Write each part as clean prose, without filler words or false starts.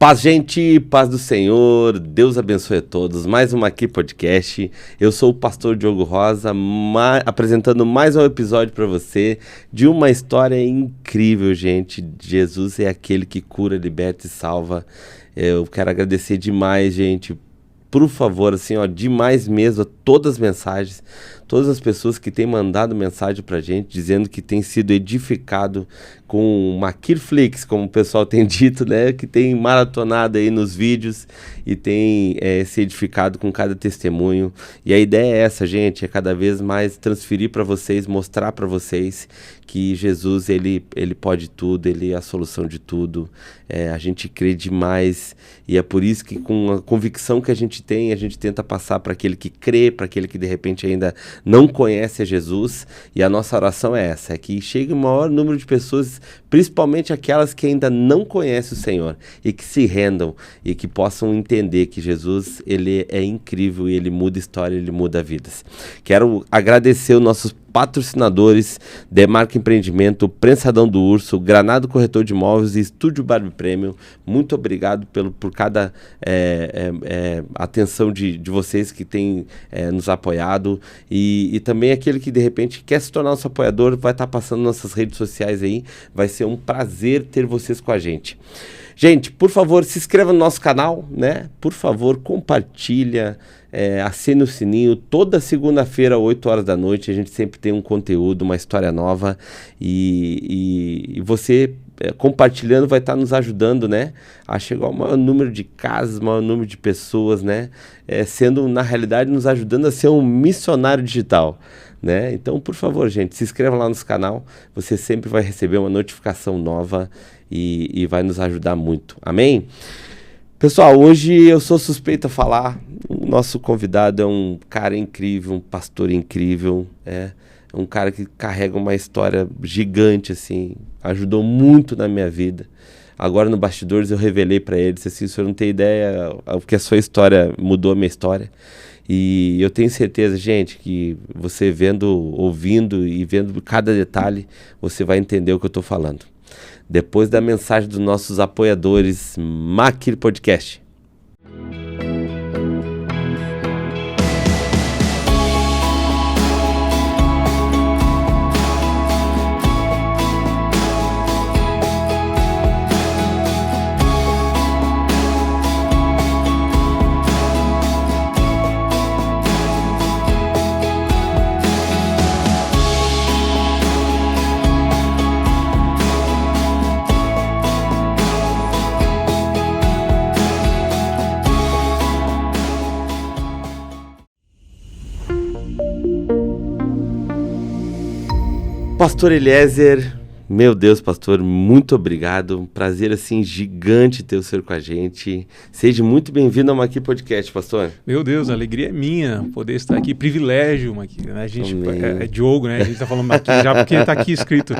Paz, gente, paz do Senhor, Deus abençoe a todos. Mais uma aqui podcast. Eu sou o pastor Diogo Rosa, apresentando mais um episódio para você de uma história incrível, gente. Jesus é aquele que cura, liberta e salva. Eu quero agradecer demais, gente. Por favor, assim, ó, demais mesmo, todas as mensagens, todas as pessoas que têm mandado mensagem pra gente, dizendo que tem sido edificado com uma Kirflix, como o pessoal tem dito, né? Que tem maratonado aí nos vídeos e tem se edificado com cada testemunho. E a ideia é essa, gente, é cada vez mais transferir para vocês, mostrar para vocês que Jesus, ele pode tudo, ele é a solução de tudo. A gente crê demais e é por isso que com a convicção que a gente tem, a gente tenta passar para aquele que crê, para aquele que de repente ainda não conhece a Jesus. E a nossa oração é essa, é que chegue o maior número de pessoas, principalmente aquelas que ainda não conhecem o Senhor, e que se rendam e que possam entender que Jesus, ele é incrível e ele muda história, ele muda vidas. Quero agradecer os nossos patrocinadores: Demarca Empreendimento, Prensadão do Urso, Granado Corretor de Imóveis e Estúdio Barbie Premium. Muito obrigado por cada atenção de vocês que têm nos apoiado, e também aquele que de repente quer se tornar nosso apoiador, vai estar passando nossas redes sociais aí. Vai ser um prazer ter vocês com a gente. Gente, por favor, se inscreva no nosso canal, né? Por favor, compartilha, assine o sininho. Toda segunda-feira, 8 horas da noite, a gente sempre tem um conteúdo, uma história nova. E você, compartilhando, vai estar nos ajudando, né? A chegar ao maior número de casas, maior número de pessoas, né? Sendo, na realidade, nos ajudando a ser um missionário digital, né? Então, por favor, gente, se inscreva lá no nosso canal. Você sempre vai receber uma notificação nova e vai nos ajudar muito. Amém? Pessoal, hoje eu sou suspeito a falar. O nosso convidado é um cara incrível, um pastor incrível, um cara que carrega uma história gigante, assim, ajudou muito na minha vida. Agora no bastidores eu revelei para ele, disse assim: o senhor não tem ideia o que a sua história mudou a minha história. E eu tenho certeza, gente, que você vendo, ouvindo e vendo cada detalhe, você vai entender o que eu estou falando. Depois da mensagem dos nossos apoiadores, Maquir Podcast. Pastor Eliezer, meu Deus, pastor, muito obrigado. Um prazer, assim, gigante ter o senhor com a gente. Seja muito bem-vindo ao Maquir Podcast, pastor. Meu Deus, a alegria é minha poder estar aqui. Privilégio, Maquir, né? A gente é Diogo, né? A gente tá falando Maquir já porque tá aqui escrito,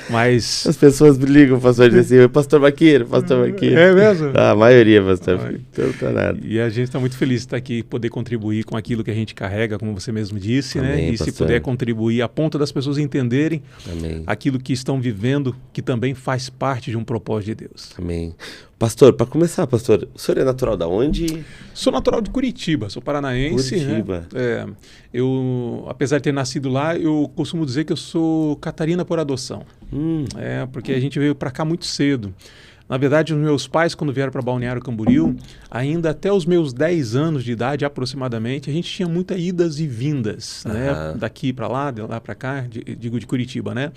mas... As pessoas ligam, pastor, e dizem assim: pastor Maquir, pastor Maquir. É mesmo? A maioria, pastor. Então tá nada. E a gente está muito feliz de estar aqui, poder contribuir com aquilo que a gente carrega, como você mesmo disse, Amém, né? E pastor, se puder contribuir a ponto das pessoas entenderem Amém, aquilo que estão vivendo, que também faz parte de um propósito de Deus. Amém. Pastor, para começar, pastor, o senhor é natural da onde? Sou natural de Curitiba, sou paranaense. Curitiba. Né? Eu, apesar de ter nascido lá, eu costumo dizer que eu sou Catarina por adoção. Porque a gente veio para cá muito cedo. Na verdade, os meus pais, quando vieram para Balneário Camboriú, ainda até os meus 10 anos de idade aproximadamente, a gente tinha muitas idas e vindas, né? Daqui para lá, de lá para cá, digo de Curitiba, né?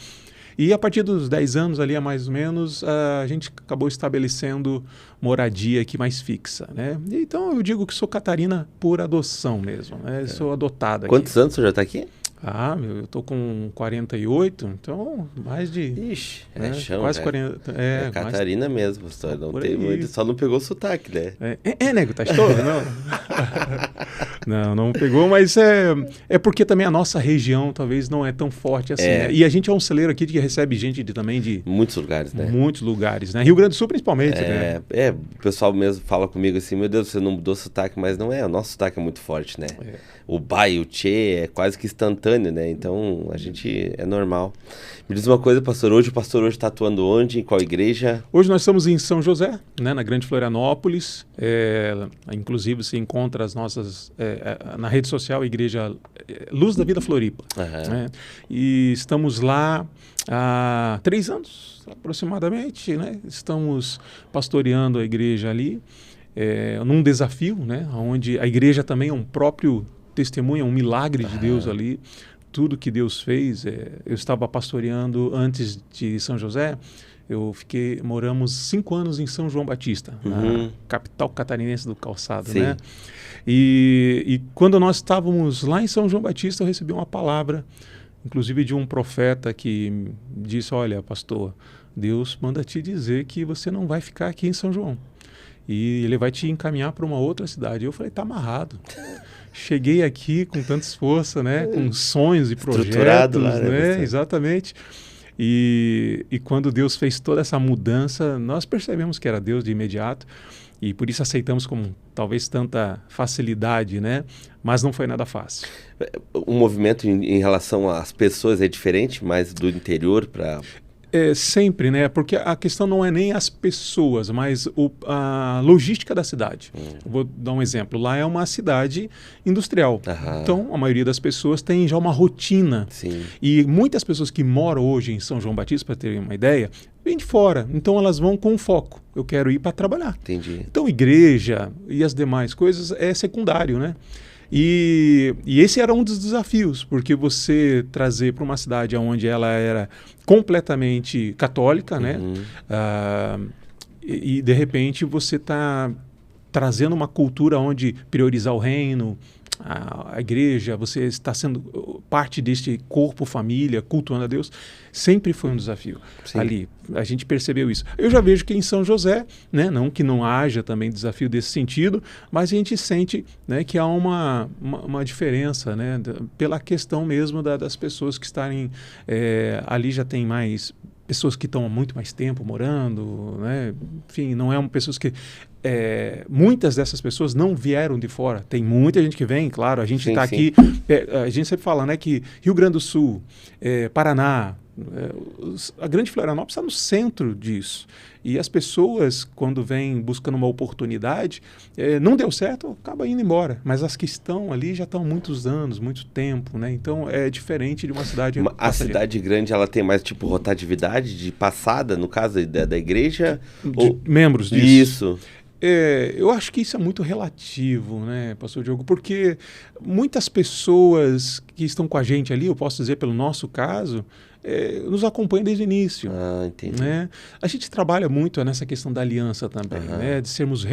E a partir dos 10 anos ali, mais ou menos, a gente acabou estabelecendo moradia aqui mais fixa, né? Então eu digo que sou Catarina por adoção mesmo, né? Sou adotada aqui. Quantos anos o senhor já está aqui? Eu tô com 48, então mais de... Ixi, chão, quase né? 40. É Catarina mesmo, pastor. Não tem muito, só não pegou o sotaque, né? Nego, tá estourando, não? Não pegou, mas é porque também a nossa região talvez não é tão forte assim, né? E a gente é um celeiro aqui que recebe gente também de... Muitos lugares, né? Muitos lugares, né? Rio Grande do Sul principalmente, né? O pessoal mesmo fala comigo assim, meu Deus, você não mudou o sotaque, mas não é, o nosso sotaque é muito forte, né? O bai, o tchê é quase que instantâneo, né? Então, a gente é normal. Me diz uma coisa, pastor, o pastor hoje está atuando onde, em qual igreja? Hoje nós estamos em São José, né, na Grande Florianópolis. Inclusive, se encontra as nossas, na rede social, a Igreja Luz da Vida Floripa. Né? E estamos lá há 3 anos, aproximadamente, né? Estamos pastoreando a igreja ali, num desafio, né, onde a igreja também é um próprio testemunho, um milagre de Deus ali. Tudo que Deus fez. Eu estava pastoreando antes de São José. Moramos 5 anos em São João Batista, na capital catarinense do calçado, né? E quando nós estávamos lá em São João Batista, eu recebi uma palavra, inclusive de um profeta que disse: olha, pastor, Deus manda te dizer que você não vai ficar aqui em São João. E ele vai te encaminhar para uma outra cidade. Eu falei, tá amarrado. Cheguei aqui com tanta esforço, né? Com sonhos e projetos, lá, né? Exatamente. E quando Deus fez toda essa mudança, nós percebemos que era Deus de imediato. E por isso aceitamos com talvez tanta facilidade, né? Mas não foi nada fácil. O movimento em relação às pessoas é diferente, mais do interior para... Sempre, né? Porque a questão não é nem as pessoas, mas a logística da cidade. Vou dar um exemplo. Lá é uma cidade industrial. Então, a maioria das pessoas tem já uma rotina. Sim. E muitas pessoas que moram hoje em São João Batista, para terem uma ideia, vêm de fora. Então, elas vão com foco. Eu quero ir para trabalhar. Entendi. Então, igreja e as demais coisas é secundário, né? E esse era um dos desafios, porque você trazer para uma cidade onde ela era completamente católica, né? E de repente você está trazendo uma cultura onde priorizar o reino, a igreja, você está sendo parte deste corpo, família, cultuando a Deus, sempre foi um desafio. Sim. Ali. A gente percebeu isso. Eu já vejo que em São José, né, não que não haja também desafio desse sentido, mas a gente sente, né, que há uma diferença, né, pela questão mesmo das pessoas que estarem ali. Já tem mais pessoas que estão há muito mais tempo morando, né? Enfim, não é pessoas que... muitas dessas pessoas não vieram de fora. Tem muita gente que vem, claro. A gente está aqui... a gente sempre fala, né, que Rio Grande do Sul, Paraná, a Grande Florianópolis está no centro disso. E as pessoas, quando vêm buscando uma oportunidade, não deu certo, acaba indo embora. Mas as que estão ali já estão há muitos anos, muito tempo, né? Então é diferente de uma cidade... A cidade grande, ela tem mais tipo rotatividade de passada, no caso da igreja? Membros disso. Isso. Eu acho que isso é muito relativo, né, pastor Diogo? Porque muitas pessoas que estão com a gente ali, eu posso dizer pelo nosso caso, nos acompanham desde o início. Entendi. Né? A gente trabalha muito nessa questão da aliança também, né? De sermos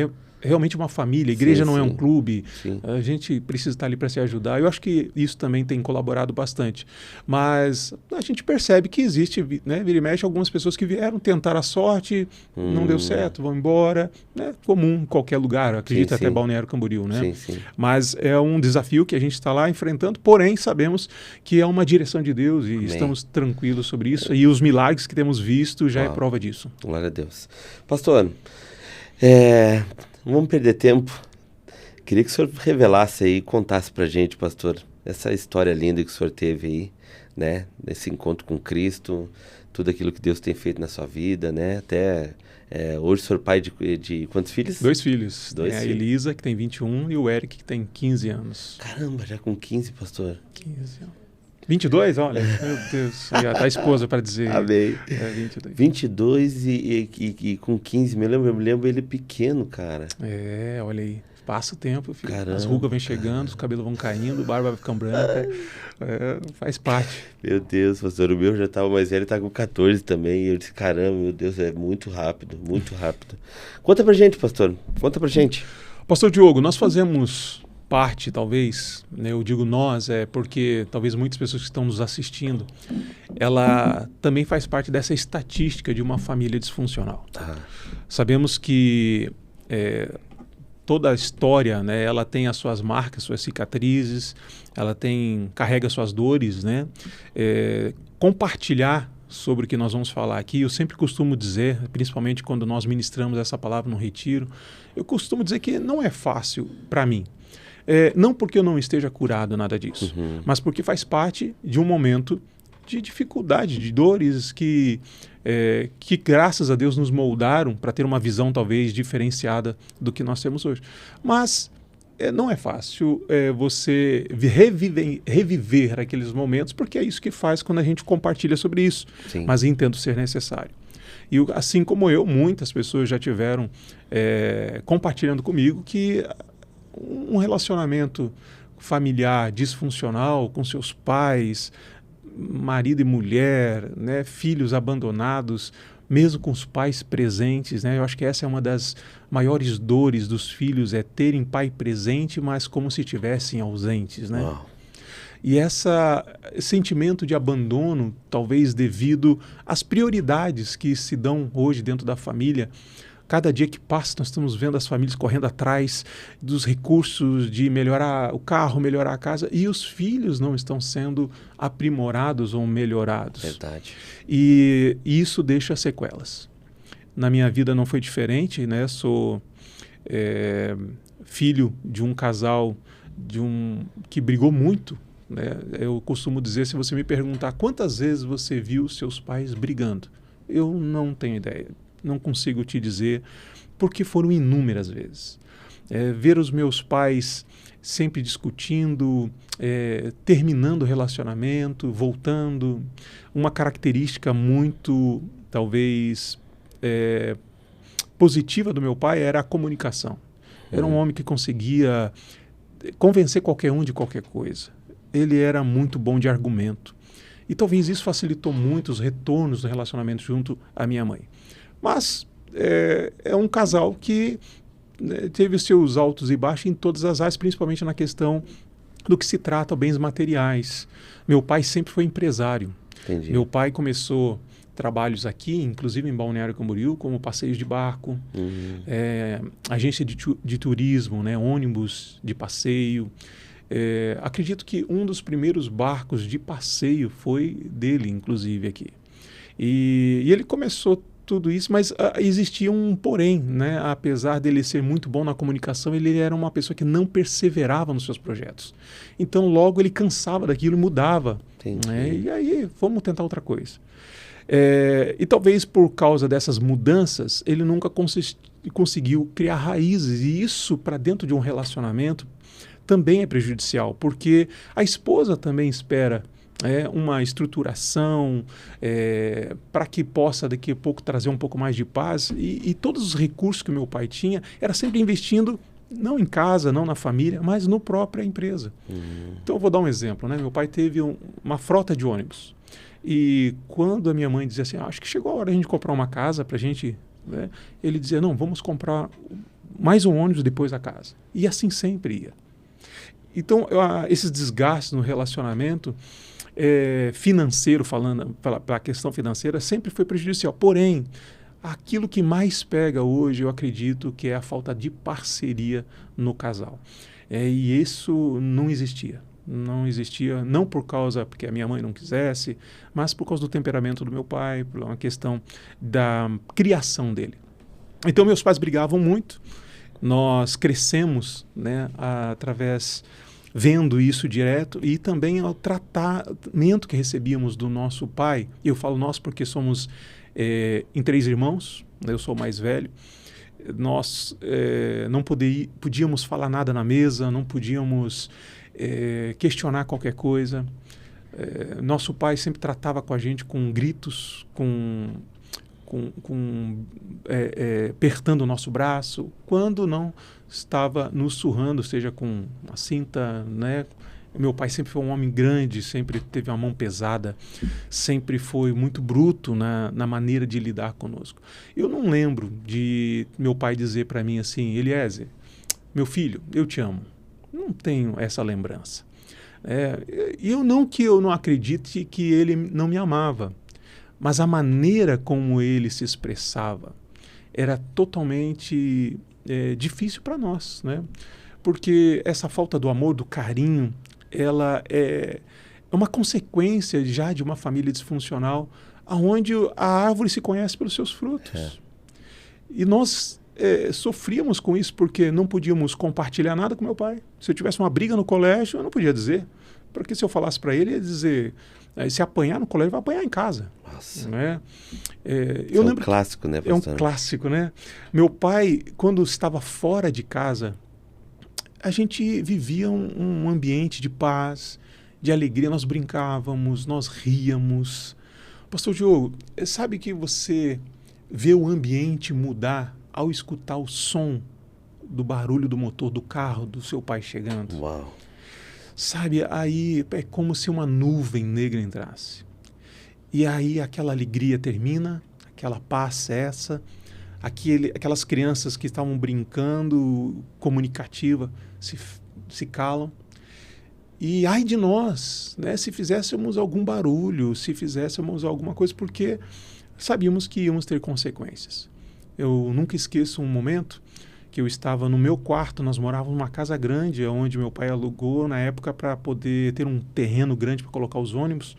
realmente uma família. A igreja não é um clube. Sim. A gente precisa estar ali para se ajudar. Eu acho que isso também tem colaborado bastante. Mas a gente percebe que existe, né, vira e mexe, algumas pessoas que vieram tentar a sorte, não deu certo, vão embora. Né? Comum em qualquer lugar, acredito até Balneário Camboriú. Né? Sim. Mas é um desafio que a gente está lá enfrentando, porém sabemos que é uma direção de Deus e estamos tranquilos sobre isso. E os milagres que temos visto já é prova disso. Glória a Deus. Pastor, não vamos perder tempo. Queria que o senhor revelasse aí, contasse pra gente, pastor, essa história linda que o senhor teve aí, né? Nesse encontro com Cristo, tudo aquilo que Deus tem feito na sua vida, né? Até hoje o senhor é pai de quantos filhos? 2 filhos. Dois tem filhos. A Elisa, que tem 21, e o Eric, que tem 15 anos. Caramba, já com 15, pastor. 15 anos. 22, olha, meu Deus, já tá a esposa para dizer. Amém. 22. 22 e com 15, me lembro ele pequeno, cara. Olha aí, passa o tempo, filho. Caramba, as rugas vêm chegando, os cabelos vão caindo, a barba vai ficando branca, faz parte. Meu Deus, pastor, o meu já tava mais velho, tá com 14 também, e eu disse, caramba, meu Deus, é muito rápido, muito rápido. Conta pra gente, pastor, conta pra gente. Pastor Diogo, nós fazemos... parte, talvez, né, eu digo nós, porque talvez muitas pessoas que estão nos assistindo, ela também faz parte dessa estatística de uma família disfuncional. Sabemos que toda a história, né, ela tem as suas marcas, suas cicatrizes, ela carrega suas dores, né? Compartilhar sobre o que nós vamos falar aqui, eu sempre costumo dizer, principalmente quando nós ministramos essa palavra no retiro, eu costumo dizer que não é fácil para mim. Não porque eu não esteja curado, nada disso, mas porque faz parte de um momento de dificuldade, de dores que graças a Deus nos moldaram para ter uma visão talvez diferenciada do que nós temos hoje. Mas não é fácil você reviver aqueles momentos, porque é isso que faz quando a gente compartilha sobre isso. Sim. Mas entendo ser necessário. E assim como eu, muitas pessoas já tiveram compartilhando comigo que um relacionamento familiar disfuncional com seus pais, marido e mulher, né, filhos abandonados, mesmo com os pais presentes, né? Eu acho que essa é uma das maiores dores dos filhos, terem pai presente, mas como se estivessem ausentes, né? Uau. E esse sentimento de abandono, talvez devido às prioridades que se dão hoje dentro da família. Cada dia que passa, nós estamos vendo as famílias correndo atrás dos recursos de melhorar o carro, melhorar a casa, e os filhos não estão sendo aprimorados ou melhorados. Verdade. E isso deixa sequelas. Na minha vida não foi diferente, né? Sou filho de um casal que brigou muito, né? Eu costumo dizer, se você me perguntar quantas vezes você viu seus pais brigando, eu não tenho ideia. Não consigo te dizer, porque foram inúmeras vezes. Ver os meus pais sempre discutindo, terminando o relacionamento, voltando. Uma característica muito, talvez, positiva do meu pai era a comunicação. Era um homem que conseguia convencer qualquer um de qualquer coisa. Ele era muito bom de argumento. E talvez isso facilitou muito os retornos do relacionamento junto à minha mãe. Mas é um casal que teve os seus altos e baixos em todas as áreas, principalmente na questão do que se trata bens materiais. Meu pai sempre foi empresário. Entendi. Meu pai começou trabalhos aqui, inclusive em Balneário Camboriú, como passeios de barco, agência de turismo, né, ônibus de passeio. Acredito que um dos primeiros barcos de passeio foi dele, inclusive, aqui. E ele começou tudo isso, mas existia um porém, né? Apesar dele ser muito bom na comunicação, ele era uma pessoa que não perseverava nos seus projetos. Então, logo ele cansava daquilo e mudava. Né? E aí, vamos tentar outra coisa. E talvez por causa dessas mudanças, ele nunca conseguiu criar raízes. E isso, para dentro de um relacionamento, também é prejudicial, porque a esposa também espera uma estruturação para que possa daqui a pouco trazer um pouco mais de paz, e todos os recursos que o meu pai tinha era sempre investindo não em casa, não na família, mas no própria empresa. Então eu vou dar um exemplo, né? Meu pai teve uma frota de ônibus, e quando a minha mãe dizia assim, acho que chegou a hora de a gente comprar uma casa para a gente, né? Ele dizia, não, vamos comprar mais um ônibus depois da casa, e assim sempre ia. Então esses desgastes no relacionamento financeiro, falando para a questão financeira, sempre foi prejudicial. Porém, aquilo que mais pega hoje, eu acredito que é a falta de parceria no casal. E isso não existia. Não existia, não porque a minha mãe não quisesse, mas por causa do temperamento do meu pai, por uma questão da criação dele. Então, meus pais brigavam muito. Nós crescemos, né, vendo isso direto, e também ao tratamento que recebíamos do nosso pai. Eu falo nós porque somos em 3 irmãos, eu sou o mais velho. Nós não podíamos falar nada na mesa, não podíamos questionar qualquer coisa. Nosso pai sempre tratava com a gente com gritos, apertando o nosso braço, quando não estava nos surrando, seja com uma cinta, né? Meu pai sempre foi um homem grande, sempre teve uma mão pesada, sempre foi muito bruto na maneira de lidar conosco. Eu não lembro de meu pai dizer para mim assim, Eliezer, meu filho, eu te amo. Não tenho essa lembrança. Eu não acredite que ele não me amava, mas a maneira como ele se expressava era totalmente difícil para nós, né? Porque essa falta do amor, do carinho, ela é uma consequência já de uma família disfuncional, onde a árvore se conhece pelos seus frutos. E nós sofríamos com isso porque não podíamos compartilhar nada com meu pai. Se eu tivesse uma briga no colégio, eu não podia dizer. Porque se eu falasse para ele, ele ia dizer, se apanhar no colégio, vai apanhar em casa. Nossa. Né? Eu lembro, um clássico, né, pastor? É um clássico, né? Meu pai, quando estava fora de casa, a gente vivia um ambiente de paz, de alegria. Nós brincávamos, nós ríamos. Pastor Diogo, sabe que você vê o ambiente mudar ao escutar o som do barulho do motor do carro do seu pai chegando? Uau! Sabe, aí é como se uma nuvem negra entrasse. E aí aquela alegria termina, aquela paz cessa, aquelas crianças que estavam brincando, comunicativa, se calam. E ai de nós, né, se fizéssemos algum barulho, se fizéssemos alguma coisa, porque sabíamos que íamos ter consequências. Eu nunca esqueço um momento que eu estava no meu quarto, nós morávamos numa casa grande, onde meu pai alugou na época para poder ter um terreno grande para colocar os ônibus.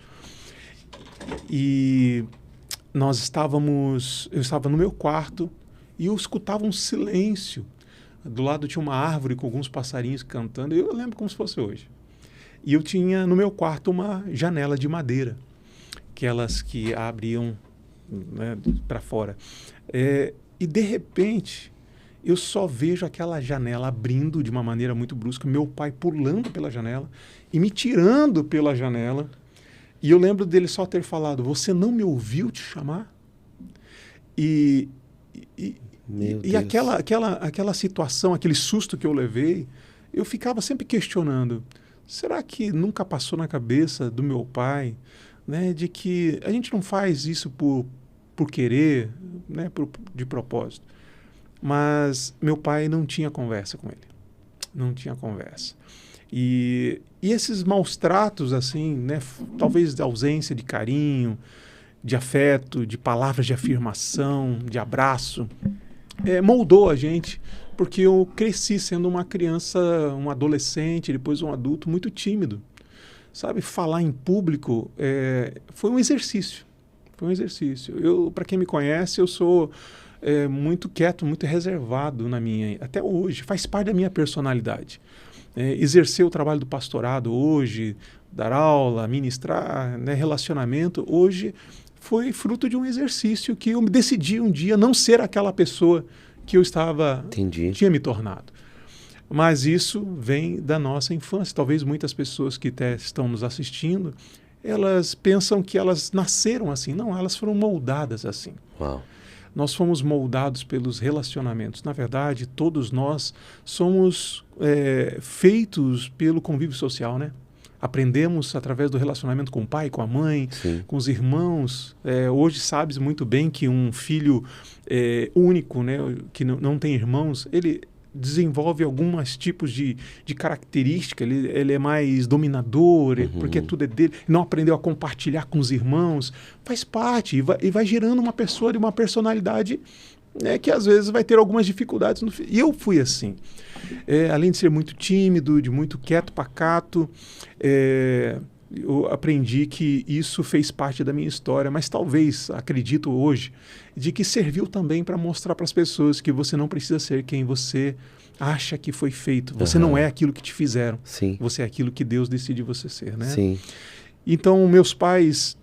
E eu estava no meu quarto e eu escutava um silêncio. Do lado tinha uma árvore com alguns passarinhos cantando, eu lembro como se fosse hoje. E eu tinha no meu quarto uma janela de madeira, aquelas que abriam, né, para fora. E de repente eu só vejo aquela janela abrindo de uma maneira muito brusca, meu pai pulando pela janela e me tirando pela janela. E eu lembro dele só ter falado, você não me ouviu te chamar? E aquela situação, aquele susto que eu levei, eu ficava sempre questionando, será que nunca passou na cabeça do meu pai, né, de que a gente não faz isso por querer, né, de propósito? Mas meu pai não tinha conversa com ele. Não tinha conversa. E esses maus tratos, assim, né, talvez da ausência de carinho, de afeto, de palavras de afirmação, de abraço, moldou a gente, porque eu cresci sendo uma criança, um adolescente, depois um adulto muito tímido. Sabe, falar em público foi um exercício. Foi um exercício. Para quem me conhece, eu sou muito quieto, muito reservado até hoje, faz parte da minha personalidade. Exercer o trabalho do pastorado hoje, dar aula, ministrar, né, relacionamento, hoje foi fruto de um exercício que eu me decidi um dia não ser aquela pessoa que eu tinha me tornado. Mas isso vem da nossa infância. Talvez muitas pessoas que estão nos assistindo, elas pensam que elas nasceram assim. Não, elas foram moldadas assim. Uau. Nós fomos moldados pelos relacionamentos. Na verdade, todos nós somos feitos pelo convívio social, né? Aprendemos através do relacionamento com o pai, com a mãe, sim, com os irmãos. Hoje sabes muito bem que um filho único, né, que não tem irmãos, ele desenvolve alguns tipos de característica, ele é mais dominador, porque tudo é dele, não aprendeu a compartilhar com os irmãos, faz parte, e vai gerando uma pessoa de uma personalidade, né, que às vezes vai ter algumas dificuldades. E eu fui assim, além de ser muito tímido, de muito quieto, pacato, eu aprendi que isso fez parte da minha história, mas talvez, acredito hoje, de que serviu também para mostrar para as pessoas que você não precisa ser quem você acha que foi feito. Você não é aquilo que te fizeram. Sim. Você é aquilo que Deus decide você ser, né? Sim. Então, meus pais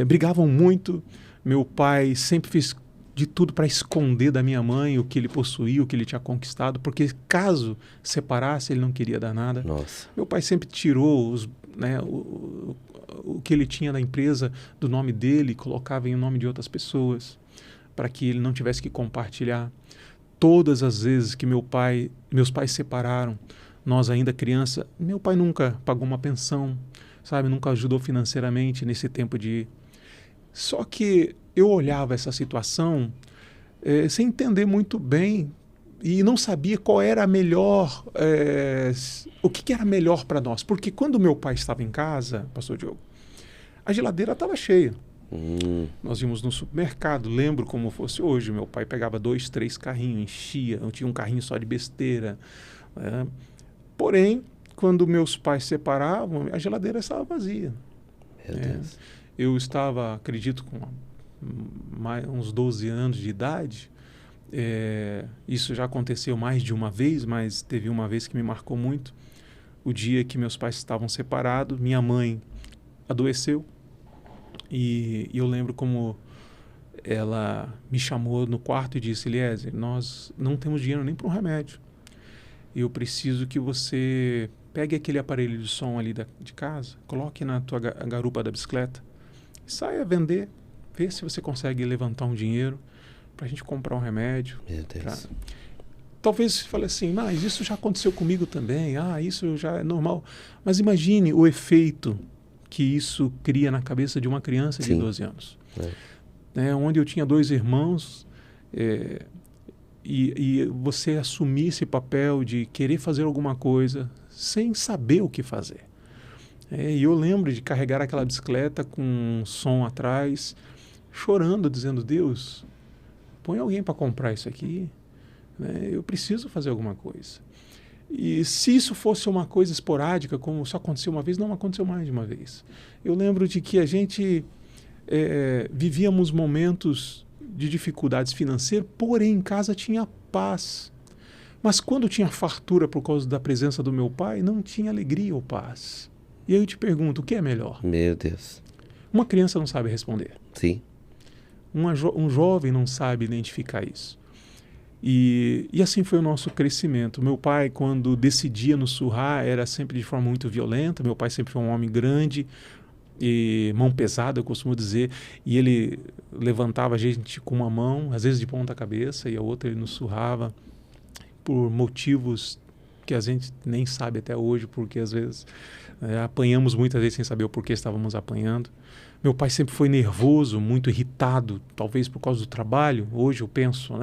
brigavam muito. Meu pai sempre fez de tudo para esconder da minha mãe o que ele possuía, o que ele tinha conquistado, porque caso separasse, ele não queria dar nada. Nossa. Meu pai sempre tirou o que ele tinha da empresa do nome dele, colocava em nome de outras pessoas, para que ele não tivesse que compartilhar. Todas as vezes que meus pais separaram, nós ainda criança, meu pai nunca pagou uma pensão, sabe, nunca ajudou financeiramente nesse tempo de... Só que eu olhava essa situação sem entender muito bem e não sabia qual era a melhor, o que era melhor para nós. Porque quando meu pai estava em casa, pastor Diogo, a geladeira estava cheia. Nós íamos no supermercado, lembro como fosse hoje, meu pai pegava 2, 3 carrinhos, enchia, eu tinha um carrinho só de besteira. Né? Porém, quando meus pais se separavam, a geladeira estava vazia. Meu Deus. Eu estava, acredito, com uns 12 anos de idade. Isso já aconteceu mais de uma vez, mas teve uma vez que me marcou muito. O dia que meus pais estavam separados, minha mãe adoeceu. E eu lembro como ela me chamou no quarto e disse: Eliezer, nós não temos dinheiro nem para um remédio. Eu preciso que você pegue aquele aparelho de som ali de casa, coloque na tua garupa da bicicleta e saia vender. Vê se você consegue levantar um dinheiro para a gente comprar um remédio. Meu Deus. Talvez fale assim, mas isso já aconteceu comigo também. Isso já é normal. Mas imagine o efeito que isso cria na cabeça de uma criança de 12 anos. Onde eu tinha 2 irmãos, e você assumir esse papel de querer fazer alguma coisa sem saber o que fazer. E eu lembro de carregar aquela bicicleta com um som atrás, chorando, dizendo: Deus, põe alguém para comprar isso aqui. Eu preciso fazer alguma coisa. E se isso fosse uma coisa esporádica, como só aconteceu uma vez, não aconteceu mais de uma vez. Eu lembro de que a gente vivíamos momentos de dificuldades financeiras, porém em casa tinha paz. Mas quando tinha fartura por causa da presença do meu pai, não tinha alegria ou paz. E aí eu te pergunto, o que é melhor? Meu Deus. Uma criança não sabe responder. Sim. Um jovem não sabe identificar isso. E assim foi o nosso crescimento. Meu pai, quando decidia nos surrar, era sempre de forma muito violenta. Meu pai sempre foi um homem grande e mão pesada, eu costumo dizer. E ele levantava a gente com uma mão, às vezes de ponta cabeça, e a outra ele nos surrava por motivos que a gente nem sabe até hoje, porque às vezes apanhamos muitas vezes sem saber o porquê estávamos apanhando. Meu pai sempre foi nervoso, muito irritado, talvez por causa do trabalho. Hoje eu penso,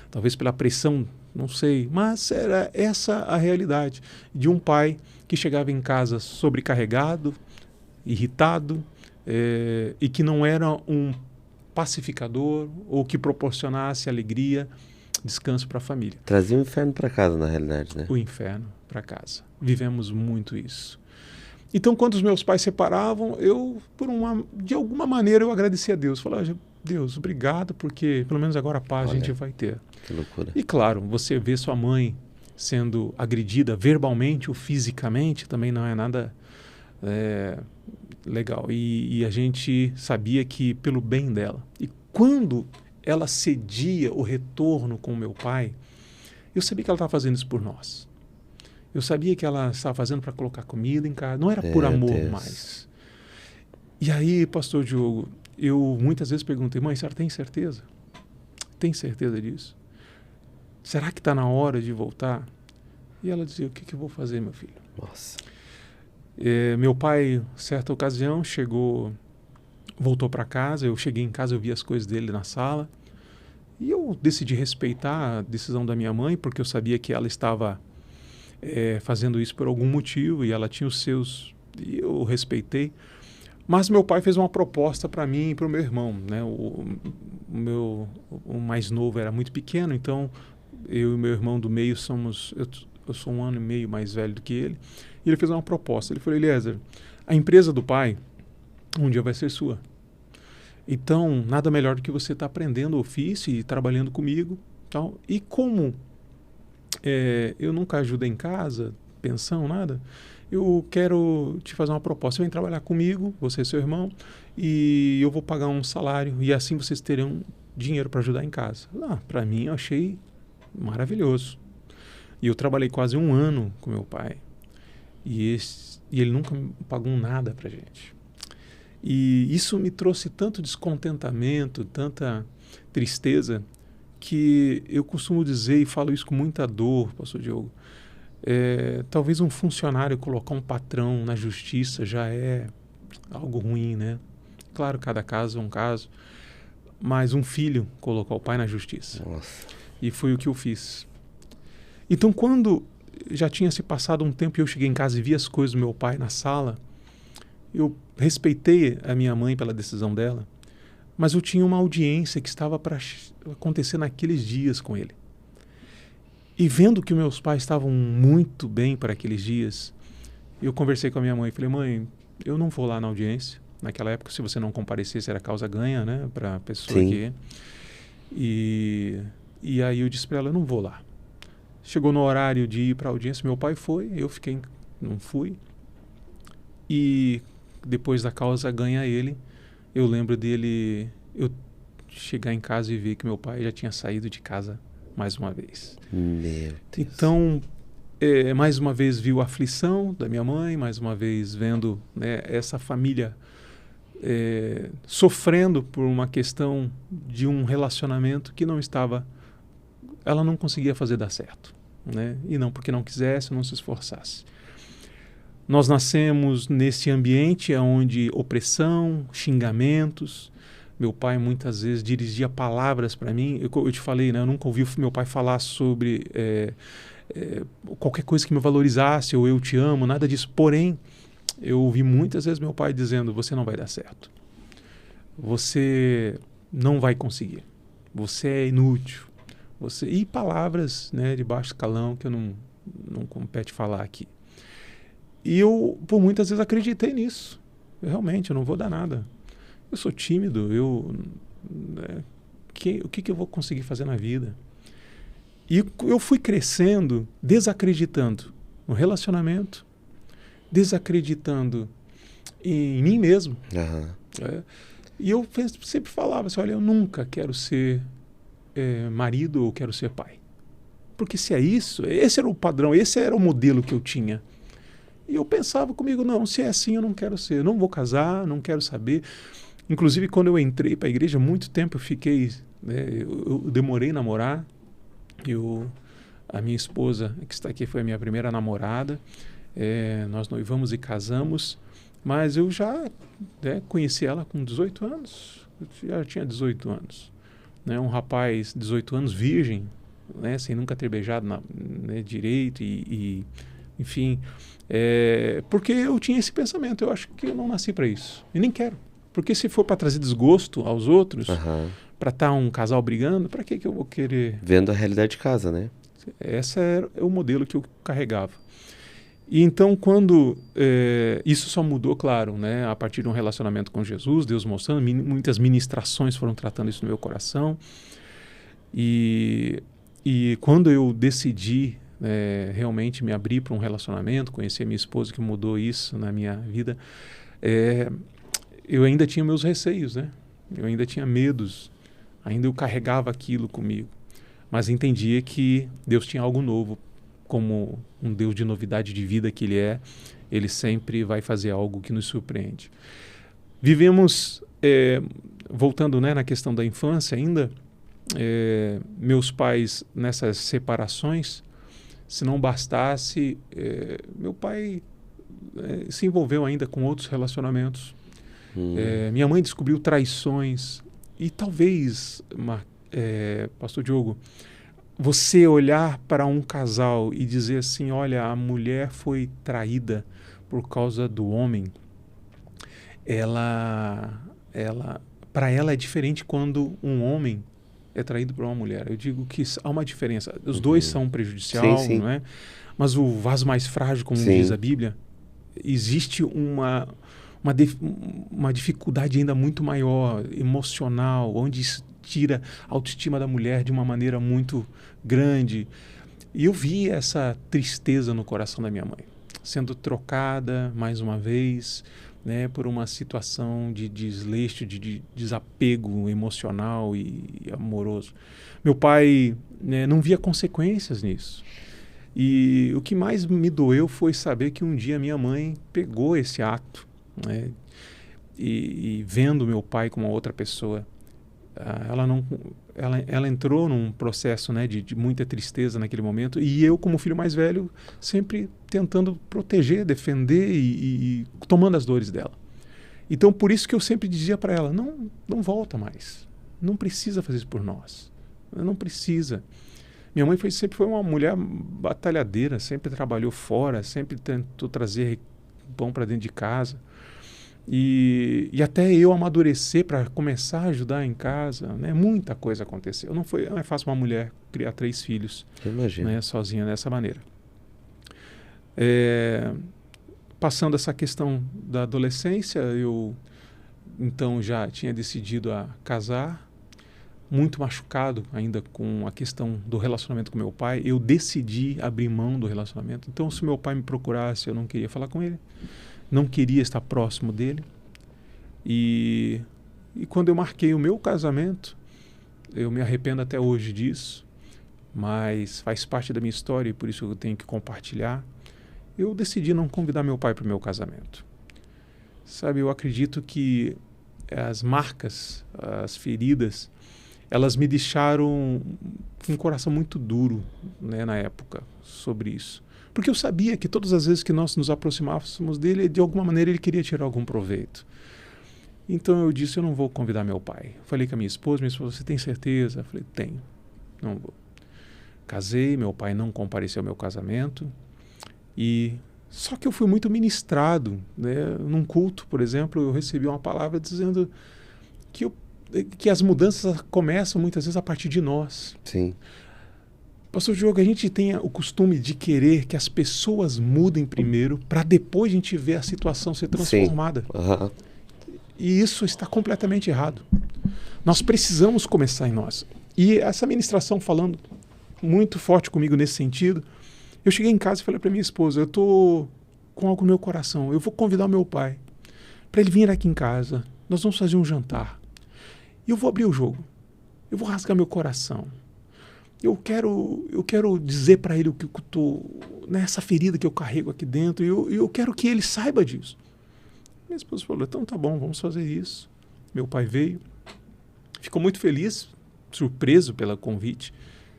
talvez pela pressão, não sei. Mas era essa a realidade de um pai que chegava em casa sobrecarregado, irritado, e que não era um pacificador ou que proporcionasse alegria, descanso para a família. Trazia o inferno para casa, na realidade, né? O inferno para casa. Vivemos muito isso. Então, quando os meus pais separavam, de alguma maneira, eu agradecia a Deus. Falava: Deus, obrigado, porque pelo menos agora a paz a gente vai ter. Que loucura. E claro, você vê sua mãe sendo agredida verbalmente ou fisicamente, também não é nada legal. E a gente sabia que pelo bem dela. E quando ela cedia o retorno com o meu pai, eu sabia que ela estava fazendo isso por nós. Eu sabia que ela estava fazendo para colocar comida em casa. Não era por amor mais. E aí, pastor Diogo, eu muitas vezes perguntei: mãe, a senhora tem certeza? Tem certeza disso? Será que está na hora de voltar? E ela dizia: o que eu vou fazer, meu filho? Nossa. Meu pai, certa ocasião, voltou para casa. Eu cheguei em casa, eu vi as coisas dele na sala. E eu decidi respeitar a decisão da minha mãe, porque eu sabia que ela estava fazendo isso por algum motivo, e ela tinha os seus, e eu respeitei. Mas meu pai fez uma proposta para mim e para o meu irmão, né? O mais novo era muito pequeno, então eu e meu irmão do meio eu sou 1 ano e meio mais velho do que ele, e ele fez uma proposta. Ele falou: Eliezer, a empresa do pai um dia vai ser sua. Então, nada melhor do que você estar aprendendo o ofício e trabalhando comigo. Tal. E como eu nunca ajudei em casa, pensão, nada, eu quero te fazer uma proposta. Você vem trabalhar comigo, você e seu irmão, e eu vou pagar um salário, e assim vocês terão dinheiro para ajudar em casa. Para mim, eu achei maravilhoso. E eu trabalhei quase 1 ano com meu pai, e ele nunca pagou nada para a gente. E isso me trouxe tanto descontentamento, tanta tristeza, que eu costumo dizer, e falo isso com muita dor, pastor Diogo, talvez um funcionário colocar um patrão na justiça já é algo ruim, né? Claro, cada caso é um caso, mas um filho colocar o pai na justiça. Nossa. E foi o que eu fiz. Então, quando já tinha se passado um tempo e eu cheguei em casa e vi as coisas do meu pai na sala, eu respeitei a minha mãe pela decisão dela, mas eu tinha uma audiência que estava para acontecer naqueles dias com ele. E vendo que meus pais estavam muito bem para aqueles dias, eu conversei com a minha mãe e falei, mãe, eu não vou lá na audiência. Naquela época, se você não comparecesse, era causa ganha, né, para a pessoa Sim. que... E aí eu disse para ela, eu não vou lá. Chegou no horário de ir para a audiência, meu pai foi, eu fiquei, não fui. E depois da causa ganha ele, eu lembro dele, eu chegar em casa e ver que meu pai já tinha saído de casa mais uma vez. Meu Deus. Então, mais uma vez viu a aflição da minha mãe, mais uma vez vendo, né, essa família sofrendo por uma questão de um relacionamento que não estava, ela não conseguia fazer dar certo, né? E não porque não quisesse, não se esforçasse. Nós nascemos nesse ambiente onde opressão, xingamentos. Meu pai muitas vezes dirigia palavras para mim. Eu te falei, né? Eu nunca ouvi meu pai falar sobre qualquer coisa que me valorizasse ou eu te amo, nada disso. Porém, eu ouvi muitas vezes meu pai dizendo, você não vai dar certo. Você não vai conseguir. Você é inútil. E palavras, né, de baixo escalão que eu não compete falar aqui. E eu, por muitas vezes, acreditei nisso. Realmente, eu não vou dar nada. Eu sou tímido, o que eu vou conseguir fazer na vida? E eu fui crescendo, desacreditando no relacionamento, desacreditando em mim mesmo. Uhum. E eu sempre falava assim, olha, eu nunca quero ser marido ou quero ser pai. Porque se é isso, esse era o padrão, esse era o modelo que eu tinha. E eu pensava comigo, não, se é assim eu não quero ser, eu não vou casar, não quero saber. Inclusive, quando eu entrei para a igreja, muito tempo eu fiquei, né, eu demorei a namorar. A minha esposa, que está aqui, foi a minha primeira namorada. Nós noivamos e casamos, mas eu já conheci ela com 18 anos, eu já tinha 18 anos. Né, um rapaz de 18 anos, virgem, né, sem nunca ter beijado direito enfim, porque eu tinha esse pensamento, eu acho que eu não nasci para isso, e nem quero. Porque se for para trazer desgosto aos outros, para estar um casal brigando, para que eu vou querer? Vendo a realidade de casa, né? Esse era o modelo que eu carregava. E então, quando isso só mudou, claro, né, a partir de um relacionamento com Jesus, Deus mostrando, muitas ministrações foram tratando isso no meu coração. E quando eu decidi realmente me abrir para um relacionamento, conhecer minha esposa, que mudou isso na minha vida, eu ainda tinha meus receios, né? Eu ainda tinha medos, ainda eu carregava aquilo comigo. Mas entendia que Deus tinha algo novo, como um Deus de novidade de vida que Ele sempre vai fazer algo que nos surpreende. Vivemos, voltando, né, na questão da infância ainda, meus pais nessas separações, se não bastasse, meu pai se envolveu ainda com outros relacionamentos. Minha mãe descobriu traições. E talvez, Pastor Diogo, você olhar para um casal e dizer assim, olha, a mulher foi traída por causa do homem, para ela é diferente quando um homem é traído por uma mulher. Eu digo que há uma diferença. Os dois são prejudiciais, sim. não é? Mas o vaso mais frágil, como diz a Bíblia, existe uma dificuldade ainda muito maior, emocional, onde isso tira a autoestima da mulher de uma maneira muito grande. E eu vi essa tristeza no coração da minha mãe, sendo trocada mais uma vez, né, por uma situação de desleixo, de desapego emocional e amoroso. Meu pai, né, não via consequências nisso. E o que mais me doeu foi saber que um dia minha mãe pegou esse ato, né, e vendo meu pai com uma outra pessoa, ela entrou num processo, né, de muita tristeza naquele momento, e eu, como filho mais velho, sempre tentando proteger, defender e tomando as dores dela. Então, por isso que eu sempre dizia para ela, não volta mais, não precisa fazer isso por nós, não precisa. Minha mãe sempre foi uma mulher batalhadeira, sempre trabalhou fora, sempre tentou trazer pão para dentro de casa. E até eu amadurecer para começar a ajudar em casa, né? Muita coisa aconteceu. Não é fácil uma mulher criar 3 filhos, né, sozinha dessa maneira. Passando essa questão da adolescência, eu então já tinha decidido a casar, muito machucado ainda com a questão do relacionamento com meu pai. Eu decidi abrir mão do relacionamento. Então, se meu pai me procurasse, eu não queria falar com ele, não queria estar próximo dele. E quando eu marquei o meu casamento, eu me arrependo até hoje disso, mas faz parte da minha história e por isso eu tenho que compartilhar. Eu decidi não convidar meu pai para o meu casamento. Sabe, eu acredito que as marcas, as feridas, elas me deixaram com um coração muito duro, né, na época, sobre isso. Porque eu sabia que todas as vezes que nós nos aproximávamos dele, de alguma maneira ele queria tirar algum proveito. Então eu disse, eu não vou convidar meu pai. Falei com a minha esposa, você tem certeza? Eu falei, tenho, não vou. Casei, meu pai não compareceu ao meu casamento. Só que eu fui muito ministrado, né? Num culto, por exemplo, eu recebi uma palavra dizendo que as mudanças começam muitas vezes a partir de nós. Sim. Pastor Diogo, a gente tem o costume de querer que as pessoas mudem primeiro para depois a gente ver a situação ser transformada. Uhum. E isso está completamente errado. Nós precisamos começar em nós. E essa ministração falando muito forte comigo nesse sentido, eu cheguei em casa e falei para minha esposa, eu estou com algo no meu coração, eu vou convidar o meu pai para ele vir aqui em casa, nós vamos fazer um jantar. E eu vou abrir o jogo, eu vou rasgar meu coração. Eu quero dizer para ele o que eu estou, nessa ferida que eu carrego aqui dentro, e eu quero que ele saiba disso. Minha esposa falou, então tá bom, vamos fazer isso. Meu pai veio, ficou muito feliz, surpreso pelo convite,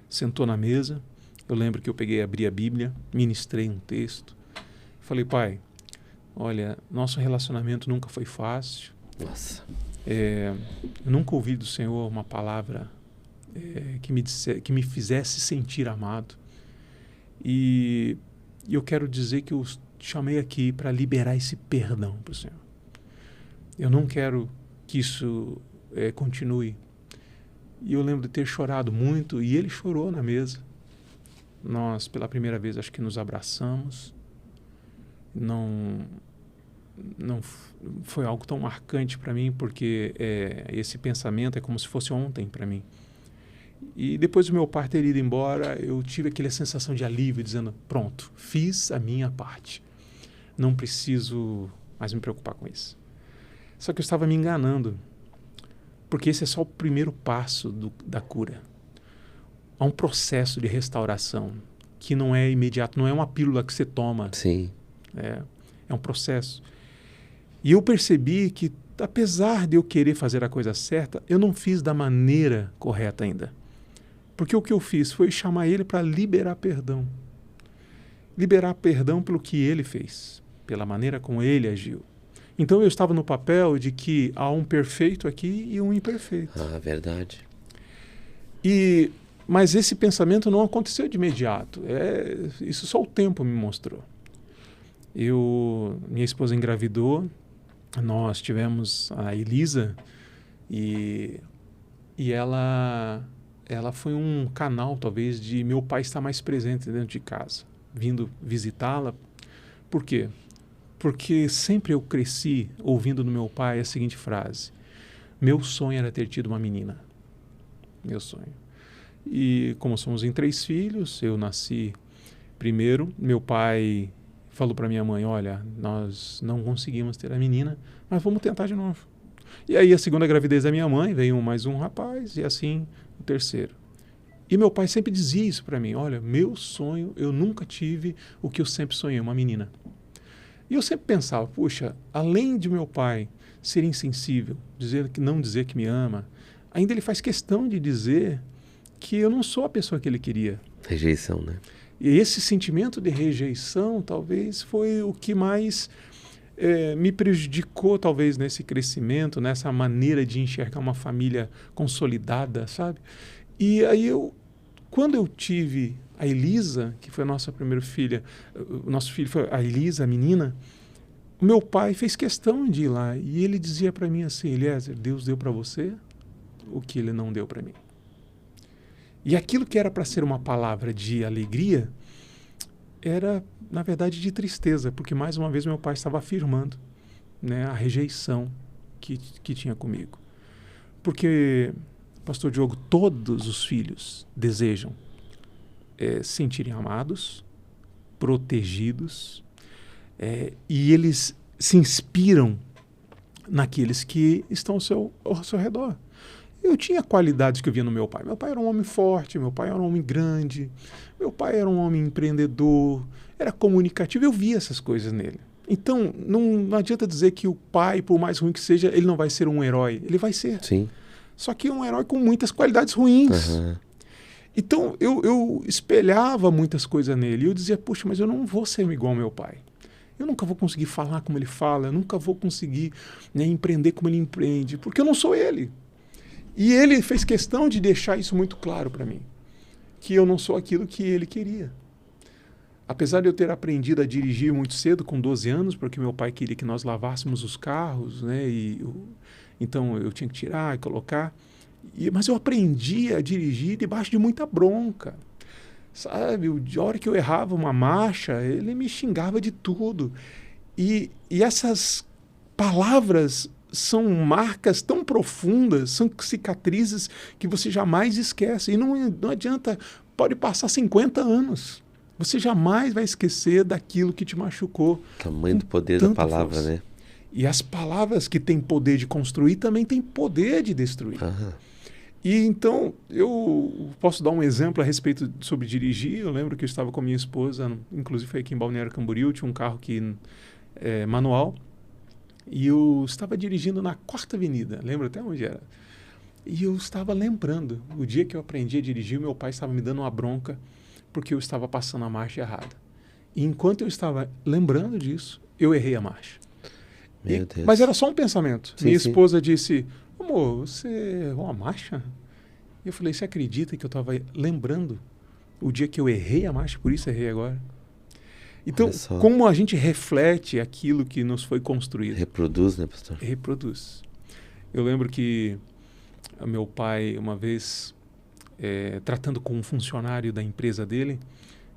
sentou na mesa. Eu lembro que eu abri a Bíblia, ministrei um texto. Falei, pai, olha, nosso relacionamento nunca foi fácil. Nossa. Eu nunca ouvi do Senhor uma palavra que me fizesse sentir amado. E eu quero dizer que eu te chamei aqui para liberar esse perdão para o Senhor. Eu não quero que isso continue. E eu lembro de ter chorado muito, e ele chorou na mesa. Nós, pela primeira vez, acho que nos abraçamos. Não foi algo tão marcante para mim, porque esse pensamento é como se fosse ontem para mim. E depois do meu pai ter ido embora, eu tive aquela sensação de alívio, dizendo, pronto, fiz a minha parte. Não preciso mais me preocupar com isso. Só que eu estava me enganando, porque esse é só o primeiro passo da cura. Há um processo de restauração que não é imediato, não é uma pílula que você toma. Sim. É um processo. E eu percebi que, apesar de eu querer fazer a coisa certa, eu não fiz da maneira correta ainda. Porque o que eu fiz foi chamar ele para liberar perdão. Liberar perdão pelo que ele fez, pela maneira como ele agiu. Então eu estava no papel de que há um perfeito aqui e um imperfeito. Ah, verdade. Mas esse pensamento não aconteceu de imediato. Isso só o tempo me mostrou. Minha esposa engravidou, nós tivemos a Elisa e ela foi um canal, talvez, de meu pai estar mais presente dentro de casa, vindo visitá-la. Por quê? Porque sempre eu cresci ouvindo do meu pai a seguinte frase: meu sonho era ter tido uma menina. Meu sonho. E como somos em 3 filhos, eu nasci primeiro. Meu pai falou para minha mãe, olha, nós não conseguimos ter a menina, mas vamos tentar de novo. E aí a segunda gravidez da minha mãe, veio mais um rapaz, e assim o terceiro. E meu pai sempre dizia isso para mim, olha, meu sonho, eu nunca tive o que eu sempre sonhei, uma menina. E eu sempre pensava, puxa, além de meu pai ser insensível, não dizer que me ama, ainda ele faz questão de dizer que eu não sou a pessoa que ele queria. Rejeição, né? E esse sentimento de rejeição, talvez, foi o que mais me prejudicou, talvez, nesse crescimento, nessa maneira de enxergar uma família consolidada, sabe? E aí, quando eu tive a Elisa, que foi a nossa primeira filha, o nosso filho foi a Elisa, a menina, o meu pai fez questão de ir lá e ele dizia para mim assim: Eliezer, Deus deu para você o que ele não deu para mim. E aquilo que era para ser uma palavra de alegria era, na verdade, de tristeza, porque mais uma vez meu pai estava afirmando, né, a rejeição que tinha comigo. Porque, pastor Diogo, todos os filhos desejam se sentirem amados, protegidos, e eles se inspiram naqueles que estão ao seu redor. Eu tinha qualidades que eu via no meu pai. Meu pai era um homem forte, meu pai era um homem grande, meu pai era um homem empreendedor, era comunicativo, eu via essas coisas nele. Então, não adianta dizer que o pai, por mais ruim que seja, ele não vai ser um herói. Ele vai ser. Sim. Só que é um herói com muitas qualidades ruins. Uhum. Então, eu espelhava muitas coisas nele. E eu dizia, puxa, mas eu não vou ser igual ao meu pai. Eu nunca vou conseguir falar como ele fala, eu nunca vou conseguir, né, empreender como ele empreende, porque eu não sou ele. E ele fez questão de deixar isso muito claro para mim, que eu não sou aquilo que ele queria. Apesar de eu ter aprendido a dirigir muito cedo, com 12 anos, porque meu pai queria que nós lavássemos os carros, né? Então eu tinha que tirar e colocar. Mas eu aprendi a dirigir debaixo de muita bronca. Sabe, a hora que eu errava uma marcha, ele me xingava de tudo. E essas palavras são marcas tão profundas, são cicatrizes que você jamais esquece. E não adianta, pode passar 50 anos. Você jamais vai esquecer daquilo que te machucou. O tamanho do poder da palavra, né? E as palavras que têm poder de construir também têm poder de destruir. Uhum. E então, eu posso dar um exemplo a respeito sobre dirigir. Eu lembro que eu estava com a minha esposa, inclusive foi aqui em Balneário Camboriú, tinha um carro manual, e eu estava dirigindo na 4ª Avenida, lembro até onde era. E eu estava lembrando, o dia que eu aprendi a dirigir, meu pai estava me dando uma bronca, porque eu estava passando a marcha errada. E enquanto eu estava lembrando disso, eu errei a marcha. Meu Deus. Mas era só um pensamento. Sim, Minha sim. esposa disse, amor, você errou a marcha? E eu falei, você acredita que eu estava lembrando o dia que eu errei a marcha, por isso errei agora? Então, como a gente reflete aquilo que nos foi construído? Reproduz, né, pastor? Reproduz. Eu lembro que meu pai, uma vez, tratando com um funcionário da empresa dele,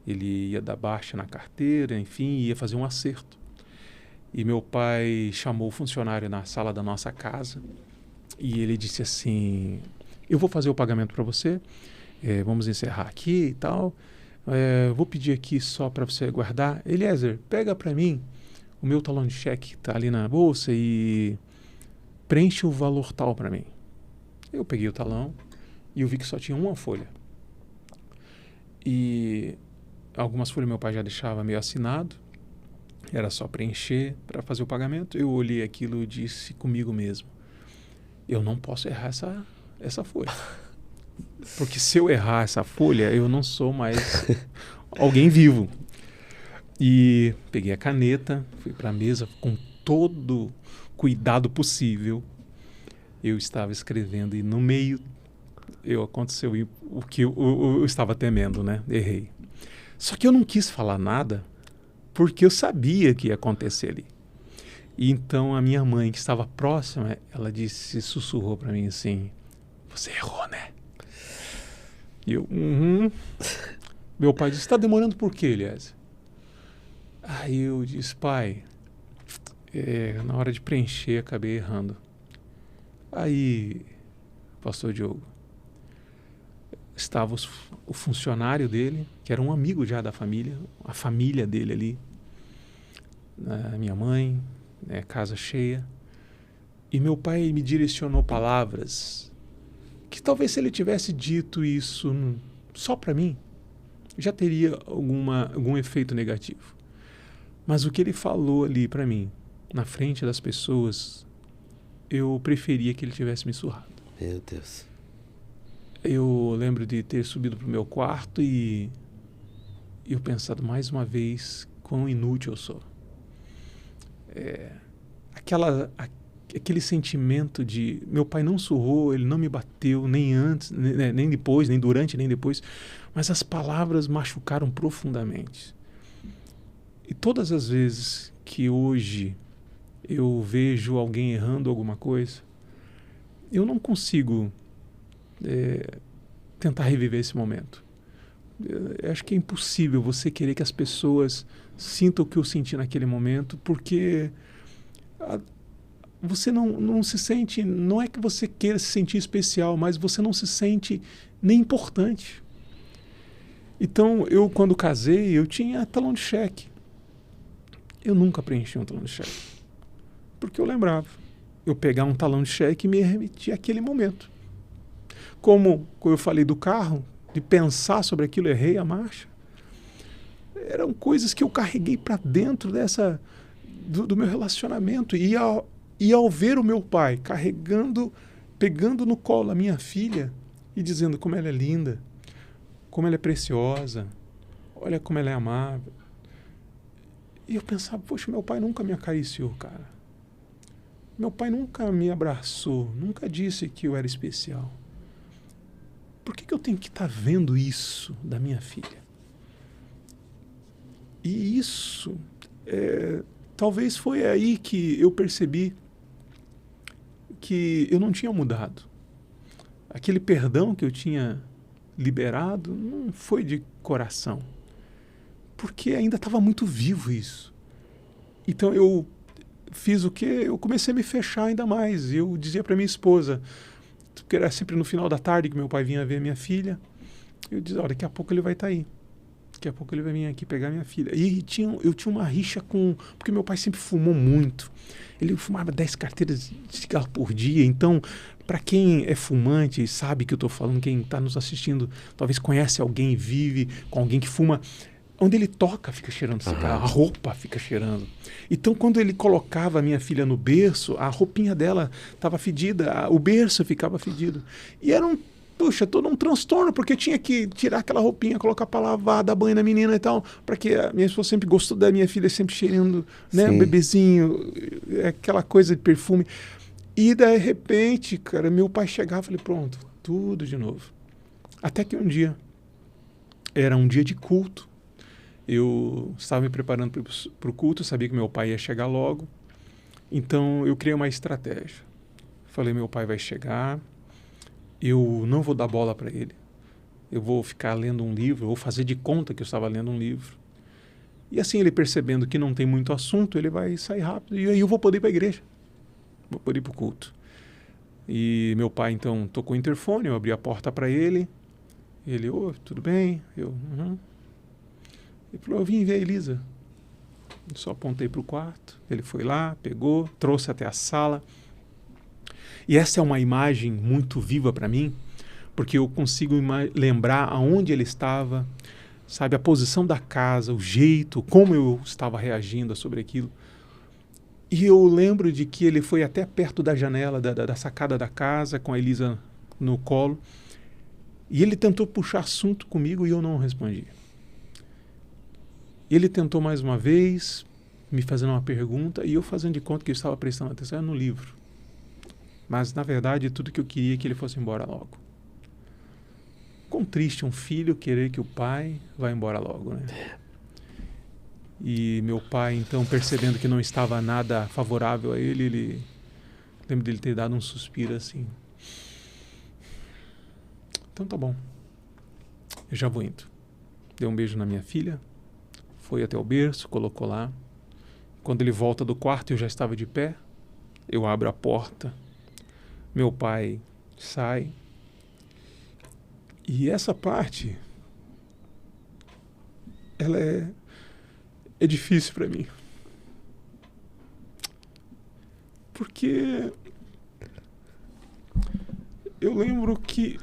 ele ia dar baixa na carteira, enfim, ia fazer um acerto. E meu pai chamou o funcionário na sala da nossa casa e ele disse assim, eu vou fazer o pagamento para você, vamos encerrar aqui e tal, vou pedir aqui só para você guardar. Eliezer, pega para mim o meu talão de cheque que está ali na bolsa e preenche o valor tal para mim. Eu peguei o talão e eu vi que só tinha uma folha. E algumas folhas meu pai já deixava meio assinado, era só preencher para fazer o pagamento. Eu olhei aquilo e disse comigo mesmo, eu não posso errar essa folha. Porque se eu errar essa folha, eu não sou mais alguém vivo. E peguei a caneta, fui para a mesa com todo cuidado possível. Eu estava escrevendo e no meio aconteceu o que eu estava temendo, né? Errei. Só que eu não quis falar nada porque eu sabia que ia acontecer ali. E então a minha mãe, que estava próxima, ela sussurrou para mim assim, você errou, né? E eu, Meu pai disse, está demorando por quê, Eliezer? Aí eu disse, pai, na hora de preencher, acabei errando. Aí, pastor Diogo, estava o funcionário dele, que era um amigo já da família, a família dele ali, minha mãe, casa cheia, e meu pai me direcionou palavras que talvez se ele tivesse dito isso só para mim, já teria algum efeito negativo. Mas o que ele falou ali para mim, na frente das pessoas, eu preferia que ele tivesse me surrado. Meu Deus. Eu lembro de ter subido para o meu quarto e eu pensado mais uma vez quão inútil eu sou. Aquele sentimento de meu pai não surrou, ele não me bateu nem antes, nem depois, nem durante, nem depois, mas as palavras machucaram profundamente. E todas as vezes que hoje eu vejo alguém errando alguma coisa, eu não consigo tentar reviver esse momento. Eu acho que é impossível você querer que as pessoas sintam o que eu senti naquele momento, porque você não se sente, não é que você queira se sentir especial, mas você não se sente nem importante. Então, eu quando casei, eu tinha talão de cheque. Eu nunca preenchi um talão de cheque, porque eu lembrava. Eu pegar um talão de cheque e me remetia àquele momento. Como eu falei do carro, de pensar sobre aquilo, errei a marcha. Eram coisas que eu carreguei para dentro do meu relacionamento. E ao ver o meu pai pegando no colo a minha filha e dizendo como ela é linda, como ela é preciosa, olha como ela é amável. E eu pensava, poxa, meu pai nunca me acariciou, cara. Meu pai nunca me abraçou, nunca disse que eu era especial. Por que eu tenho que estar vendo isso da minha filha? E isso, talvez foi aí que eu percebi que eu não tinha mudado. Aquele perdão que eu tinha liberado não foi de coração, porque ainda estava muito vivo isso. Então eu fiz o quê? Eu comecei a me fechar ainda mais. Eu dizia para minha esposa, porque era sempre no final da tarde que meu pai vinha ver minha filha, eu dizia, daqui a pouco ele vai estar aí. Daqui a pouco ele vai vir aqui pegar minha filha. E eu tinha uma rixa porque meu pai sempre fumou muito. Ele fumava 10 carteiras de cigarro por dia. Então, para quem é fumante e sabe que eu estou falando, quem está nos assistindo, talvez conhece alguém, vive com alguém que fuma, onde ele toca fica cheirando cigarro, a roupa fica cheirando. Então, quando ele colocava a minha filha no berço, a roupinha dela estava fedida, o berço ficava fedido. E era todo um transtorno, porque eu tinha que tirar aquela roupinha, colocar para lavar, dar banho na menina e tal, para que a minha esposa sempre gostou da minha filha, sempre cheirando, né, um bebezinho, aquela coisa de perfume. E, de repente, cara, meu pai chegava e falei, pronto, tudo de novo. Até que um dia, era um dia de culto, eu estava me preparando para o culto, sabia que meu pai ia chegar logo, então eu criei uma estratégia. Falei, meu pai vai chegar, eu não vou dar bola para ele, eu vou ficar lendo um livro, eu vou fazer de conta que eu estava lendo um livro. E assim, ele percebendo que não tem muito assunto, ele vai sair rápido e aí eu vou poder ir para a igreja, vou poder ir para o culto. E meu pai então tocou o interfone, eu abri a porta para ele, ele, tudo bem? Ele falou, eu vim ver a Elisa. Eu só apontei para o quarto, ele foi lá, pegou, trouxe até a sala. E essa é uma imagem muito viva para mim, porque eu consigo lembrar aonde ele estava, sabe, a posição da casa, o jeito, como eu estava reagindo sobre aquilo. E eu lembro de que ele foi até perto da janela, da sacada da casa, com a Elisa no colo, e ele tentou puxar assunto comigo e eu não respondi. Ele tentou mais uma vez, me fazendo uma pergunta, e eu fazendo de conta que eu estava prestando atenção no livro. Mas, na verdade, tudo que eu queria é que ele fosse embora logo. Quão triste um filho querer que o pai vá embora logo, né? E meu pai, então, percebendo que não estava nada favorável a ele, lembro dele ter dado um suspiro assim. Então tá bom, eu já vou indo. Deu um beijo na minha filha, foi até o berço, colocou lá. Quando ele volta do quarto, eu já estava de pé. Eu abro a porta. Meu pai sai. E essa parte, ela é difícil para mim. Porque eu lembro que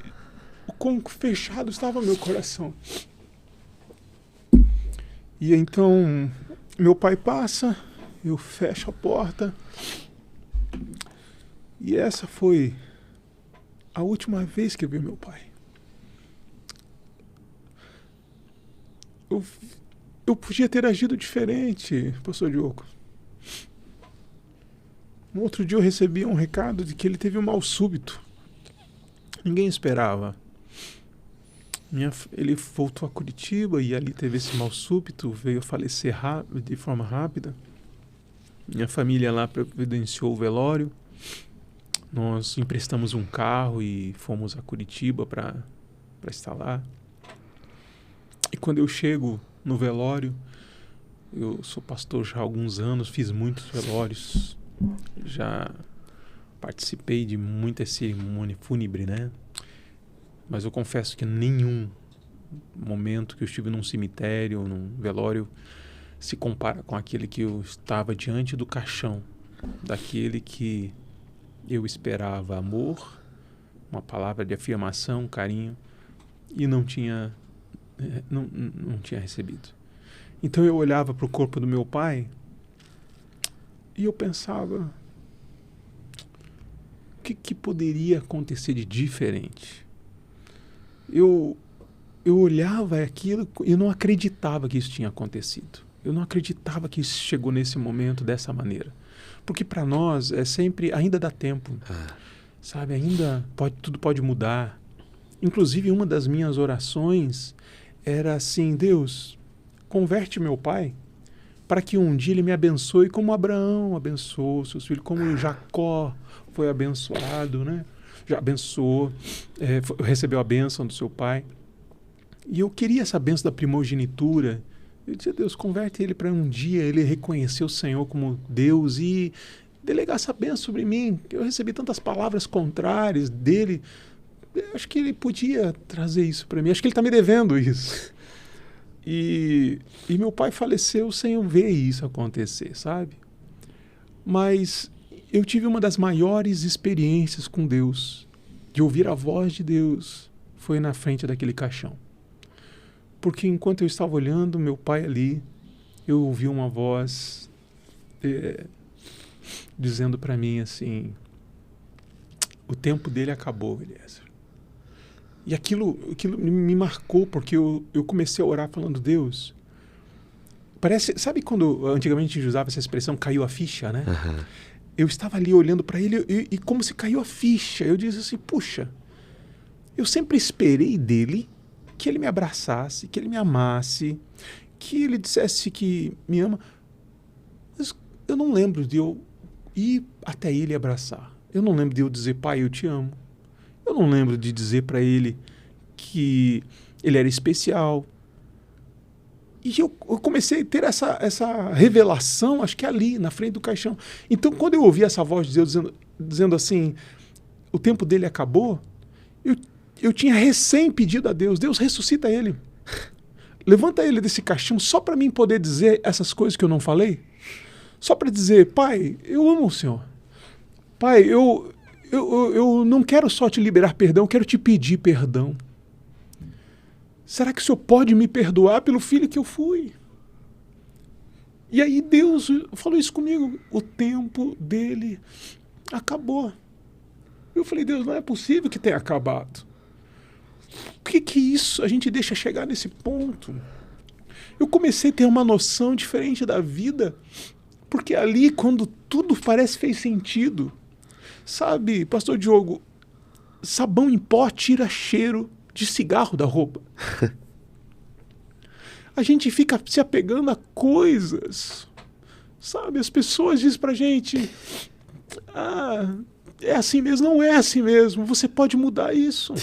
o quão fechado estava meu coração. E então, meu pai passa, eu fecho a porta. E essa foi a última vez que eu vi meu pai. Eu podia ter agido diferente, pastor Diogo. Um outro dia eu recebi um recado de que ele teve um mal súbito. Ninguém esperava. Ele voltou a Curitiba e ali teve esse mal súbito, veio a falecer de forma rápida. Minha família lá providenciou o velório. Nós emprestamos um carro e fomos a Curitiba para estar lá. E quando eu chego no velório, eu sou pastor já há alguns anos, fiz muitos velórios, já participei de muita cerimônia fúnebre, né? Mas eu confesso que nenhum momento que eu estive num cemitério ou num velório se compara com aquele que eu estava diante do caixão, daquele que eu esperava amor, uma palavra de afirmação, carinho, e não tinha recebido. Então eu olhava para o corpo do meu pai e eu pensava, o que poderia acontecer de diferente? Eu olhava aquilo e não acreditava que isso tinha acontecido. Eu não acreditava que isso chegou nesse momento dessa maneira. Porque para nós é sempre, ainda dá tempo, sabe? Ainda tudo pode mudar. Inclusive uma das minhas orações era assim, Deus, converte meu pai para que um dia ele me abençoe como Abraão abençoou seus filhos, como Jacó foi abençoado, né? Já abençoou, recebeu a bênção do seu pai. E eu queria essa bênção da primogenitura. Eu dizia, Deus, converte ele para um dia ele reconhecer o Senhor como Deus e delegar essa bênção sobre mim. Eu recebi tantas palavras contrárias dele. Eu acho que ele podia trazer isso para mim. Acho que ele está me devendo isso. E meu pai faleceu sem eu ver isso acontecer, sabe? Mas eu tive uma das maiores experiências com Deus, de ouvir a voz de Deus, foi na frente daquele caixão. Porque enquanto eu estava olhando meu pai ali, eu ouvi uma voz dizendo para mim assim, o tempo dele acabou, Eliezer. E aquilo me marcou, porque eu comecei a orar falando, Deus, parece, sabe quando antigamente a gente usava essa expressão, caiu a ficha, né? Uhum. Eu estava ali olhando para ele e como se caiu a ficha. Eu disse assim, puxa, eu sempre esperei dele que ele me abraçasse, que ele me amasse, que ele dissesse que me ama. Mas eu não lembro de eu ir até ele abraçar. Eu não lembro de eu dizer, pai, eu te amo. Eu não lembro de dizer para ele que ele era especial. E eu comecei a ter essa revelação, acho que ali, na frente do caixão. Então, quando eu ouvi essa voz de Deus dizendo assim, o tempo dele acabou, eu tinha recém pedido a Deus, Deus, ressuscita ele. Levanta ele desse caixão só para mim poder dizer essas coisas que eu não falei. Só para dizer, pai, eu amo o Senhor. Pai, eu não quero só te liberar perdão, eu quero te pedir perdão. Será que o Senhor pode me perdoar pelo filho que eu fui? E aí Deus falou isso comigo. O tempo dele acabou. Eu falei, Deus, não é possível que tenha acabado. Por que isso a gente deixa chegar nesse ponto? Eu comecei a ter uma noção diferente da vida, porque ali, quando tudo parece fez sentido, sabe, pastor Diogo, sabão em pó tira cheiro de cigarro da roupa. A gente fica se apegando a coisas, sabe? As pessoas dizem pra gente, é assim mesmo, não é assim mesmo, você pode mudar isso.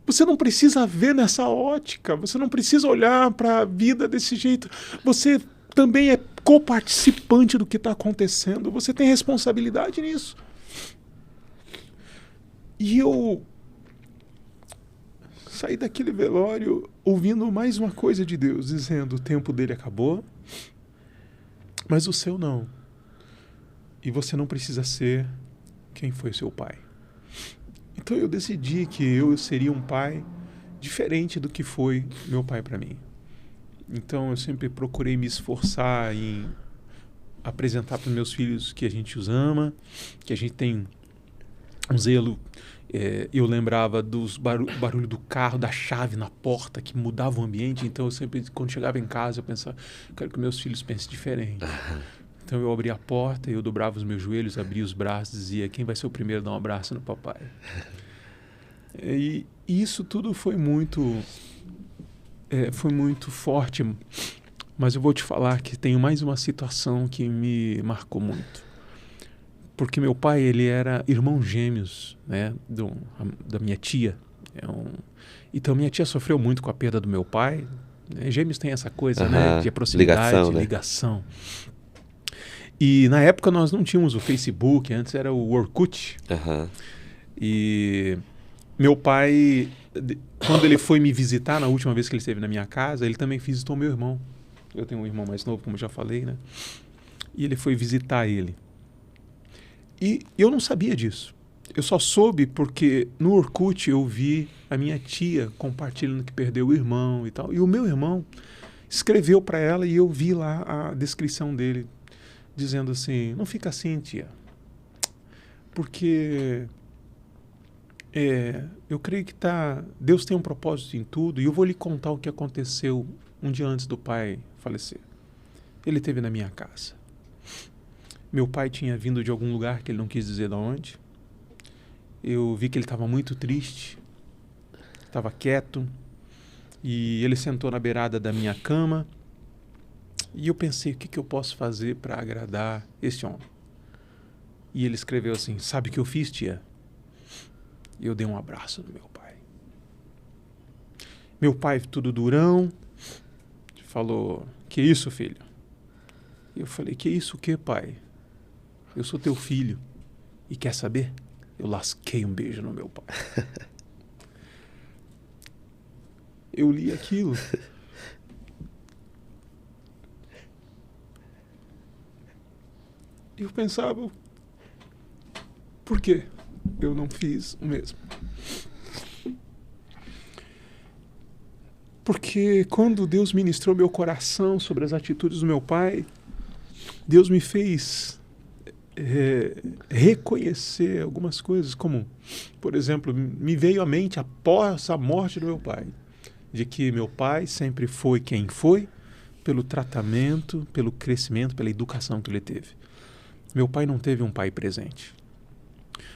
Você não precisa ver nessa ótica, você não precisa olhar para a vida desse jeito. Você também é coparticipante do que está acontecendo, você tem responsabilidade nisso. E eu saí daquele velório ouvindo mais uma coisa de Deus, dizendo, o tempo dele acabou, mas o seu não. E você não precisa ser quem foi seu pai. Então eu decidi que eu seria um pai diferente do que foi meu pai para mim. Então eu sempre procurei me esforçar em apresentar para os meus filhos que a gente os ama, que a gente tem um zelo. Eu lembrava dos barulho do carro, da chave na porta, que mudava o ambiente. Então eu sempre, quando chegava em casa, eu pensava, quero que meus filhos pensem diferente. Então eu abria a porta, eu dobrava os meus joelhos, abria os braços e dizia, quem vai ser o primeiro a dar um abraço no papai? E isso tudo foi muito forte. Mas eu vou te falar que tem mais uma situação que me marcou muito. Porque meu pai, ele era irmão gêmeos, né, da minha tia. Então minha tia sofreu muito com a perda do meu pai. Gêmeos tem essa coisa, né, de proximidade, ligação. E na época nós não tínhamos o Facebook, antes era o Orkut. E meu pai, quando ele foi me visitar, na última vez que ele esteve na minha casa, ele também visitou meu irmão. Eu tenho um irmão mais novo, como eu já falei, né? E ele foi visitar ele. E eu não sabia disso. Eu só soube porque no Orkut eu vi a minha tia compartilhando que perdeu o irmão e tal. E o meu irmão escreveu para ela e eu vi lá a descrição dele, dizendo assim: não fica assim, tia. Porque eu creio que Deus tem um propósito em tudo e eu vou lhe contar o que aconteceu um dia antes do pai falecer. Ele esteve na minha casa. Meu pai tinha vindo de algum lugar que ele não quis dizer de onde. Eu vi que ele estava muito triste, estava quieto, e ele sentou na beirada da minha cama. E eu pensei, o que eu posso fazer para agradar esse homem? E ele escreveu assim: sabe o que eu fiz, tia? Eu dei um abraço no meu pai. Meu pai, tudo durão, falou: que isso, filho? E eu falei: que isso o quê, pai? Eu sou teu filho. E quer saber? Eu lasquei um beijo no meu pai. Eu li aquilo. E eu pensava: por que eu não fiz o mesmo? Porque quando Deus ministrou meu coração sobre as atitudes do meu pai, Deus me fez reconhecer algumas coisas, como, por exemplo, me veio à mente após a morte do meu pai, de que meu pai sempre foi quem foi, pelo tratamento, pelo crescimento, pela educação que ele teve. Meu pai não teve um pai presente.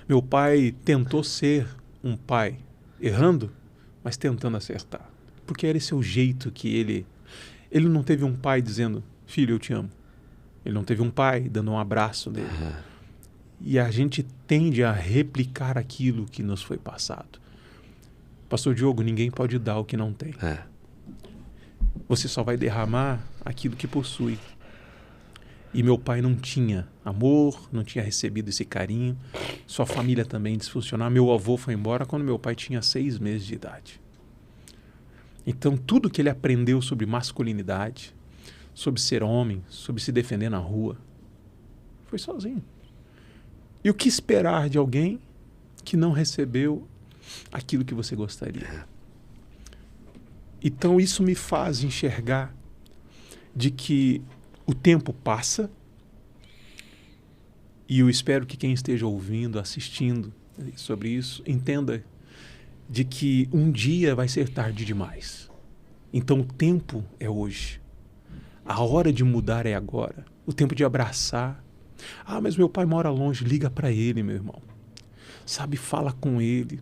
Meu pai tentou ser um pai errando, mas tentando acertar. Porque era esse o jeito que ele não teve um pai dizendo: filho, eu te amo. Ele não teve um pai dando um abraço nele. E a gente tende a replicar aquilo que nos foi passado. Pastor Diogo, ninguém pode dar o que não tem. Você só vai derramar aquilo que possui. E meu pai não tinha amor, não tinha recebido esse carinho. Sua família também disfuncional. Meu avô foi embora quando meu pai tinha 6 meses de idade. Então, tudo que ele aprendeu sobre masculinidade, sobre ser homem, sobre se defender na rua, foi sozinho. E o que esperar de alguém que não recebeu aquilo que você gostaria? Então, isso me faz enxergar de que o tempo passa, e eu espero que quem esteja ouvindo, assistindo sobre isso, entenda de que um dia vai ser tarde demais. Então o tempo é hoje. A hora de mudar é agora. O tempo de abraçar. Ah, mas meu pai mora longe. Liga para ele, meu irmão. Sabe, fala com ele.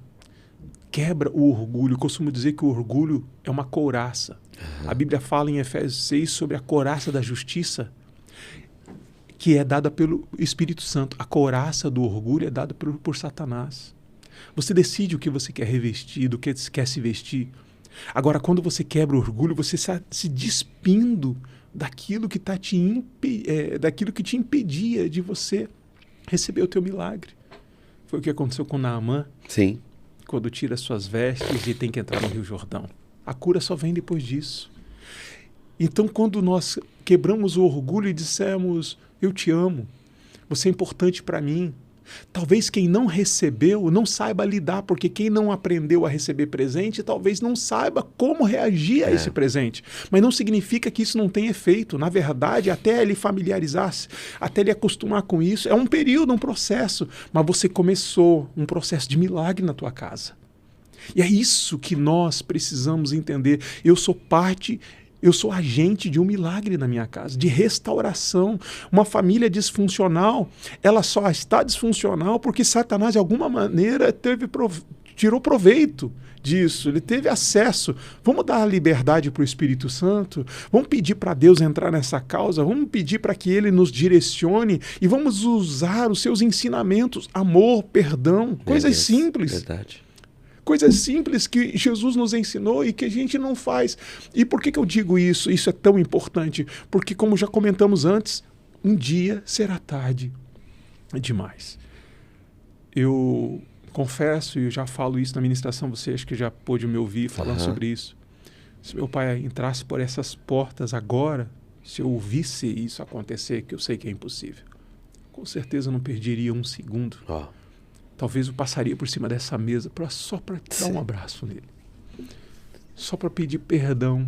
Quebra o orgulho. Eu costumo dizer que o orgulho é uma couraça. A Bíblia fala em Efésios 6 sobre a couraça da justiça, que é dada pelo Espírito Santo. A couraça do orgulho é dada por Satanás. Você decide o que você quer revestir, do que quer se vestir. Agora, quando você quebra o orgulho, você está se despindo daquilo que daquilo que te impedia de você receber o teu milagre. Foi o que aconteceu com Naamã. Sim. Quando tira suas vestes e tem que entrar no Rio Jordão. A cura só vem depois disso. Então, quando nós quebramos o orgulho e dissemos: eu te amo, você é importante para mim. Talvez quem não recebeu não saiba lidar, porque quem não aprendeu a receber presente talvez não saiba como reagir a esse presente. Mas não significa que isso não tenha efeito. Na verdade, até ele familiarizar-se, até ele acostumar com isso, é um período, um processo. Mas você começou um processo de milagre na tua casa. E é isso que nós precisamos entender. Eu sou agente de um milagre na minha casa, de restauração. Uma família disfuncional, ela só está disfuncional porque Satanás, de alguma maneira, tirou proveito disso, ele teve acesso. Vamos dar a liberdade para o Espírito Santo, vamos pedir para Deus entrar nessa causa, vamos pedir para que Ele nos direcione e vamos usar os seus ensinamentos, amor, perdão, coisas simples. Verdade. Coisas simples que Jesus nos ensinou e que a gente não faz. E por que eu digo isso? Isso é tão importante. Porque, como já comentamos antes, um dia será tarde demais. Eu confesso, e eu já falo isso na ministração, você acho que já pôde me ouvir falando sobre isso. Se meu pai entrasse por essas portas agora, se eu ouvisse isso acontecer, que eu sei que é impossível, com certeza eu não perderia um segundo. Talvez eu passaria por cima dessa mesa só para dar um abraço nele. Só para pedir perdão.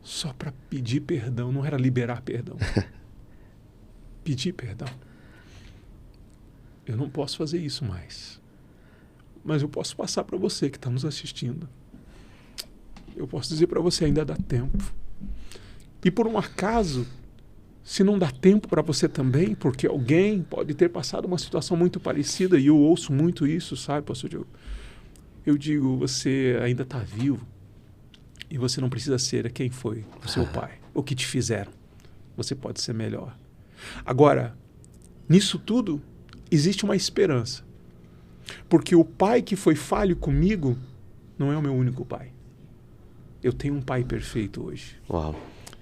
Só para pedir perdão. Não era liberar perdão. Pedir perdão. Eu não posso fazer isso mais. Mas eu posso passar para você que está nos assistindo. Eu posso dizer para você, ainda dá tempo. E por um acaso, se não dá tempo para você também, porque alguém pode ter passado uma situação muito parecida, e eu ouço muito isso, sabe, pastor Diogo? Eu digo, você ainda está vivo e você não precisa ser quem foi o seu pai, o que te fizeram. Você pode ser melhor. Agora, nisso tudo, existe uma esperança. Porque o pai que foi falho comigo não é o meu único pai. Eu tenho um pai perfeito hoje. Uau.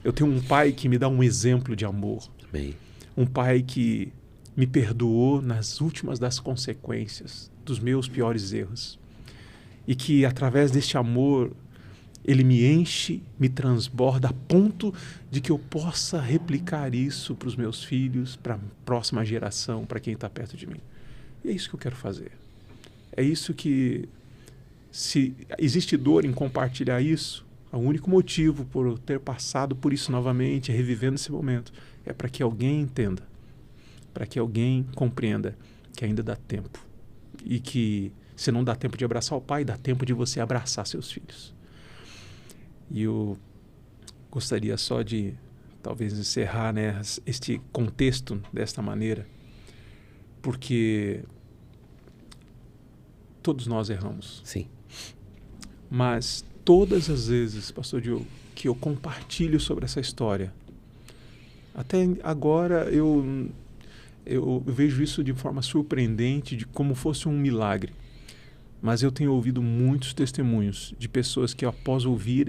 Eu tenho um pai que me dá um exemplo de amor. Amém. Um pai que me perdoou nas últimas das consequências dos meus piores erros. E que, através deste amor, ele me enche, me transborda a ponto de que eu possa replicar isso para os meus filhos, para a próxima geração, para quem está perto de mim. E é isso que eu quero fazer. É isso que, se existe dor em compartilhar isso, o único motivo por eu ter passado por isso novamente, revivendo esse momento, é para que alguém entenda, para que alguém compreenda que ainda dá tempo. E que, se não dá tempo de abraçar o pai, dá tempo de você abraçar seus filhos. E eu gostaria só de, talvez, encerrar, né, este contexto desta maneira, porque todos nós erramos. Sim. Mas todas as vezes, pastor Diogo, que eu compartilho sobre essa história, até agora eu vejo isso de forma surpreendente, de como fosse um milagre. Mas eu tenho ouvido muitos testemunhos de pessoas que, após ouvir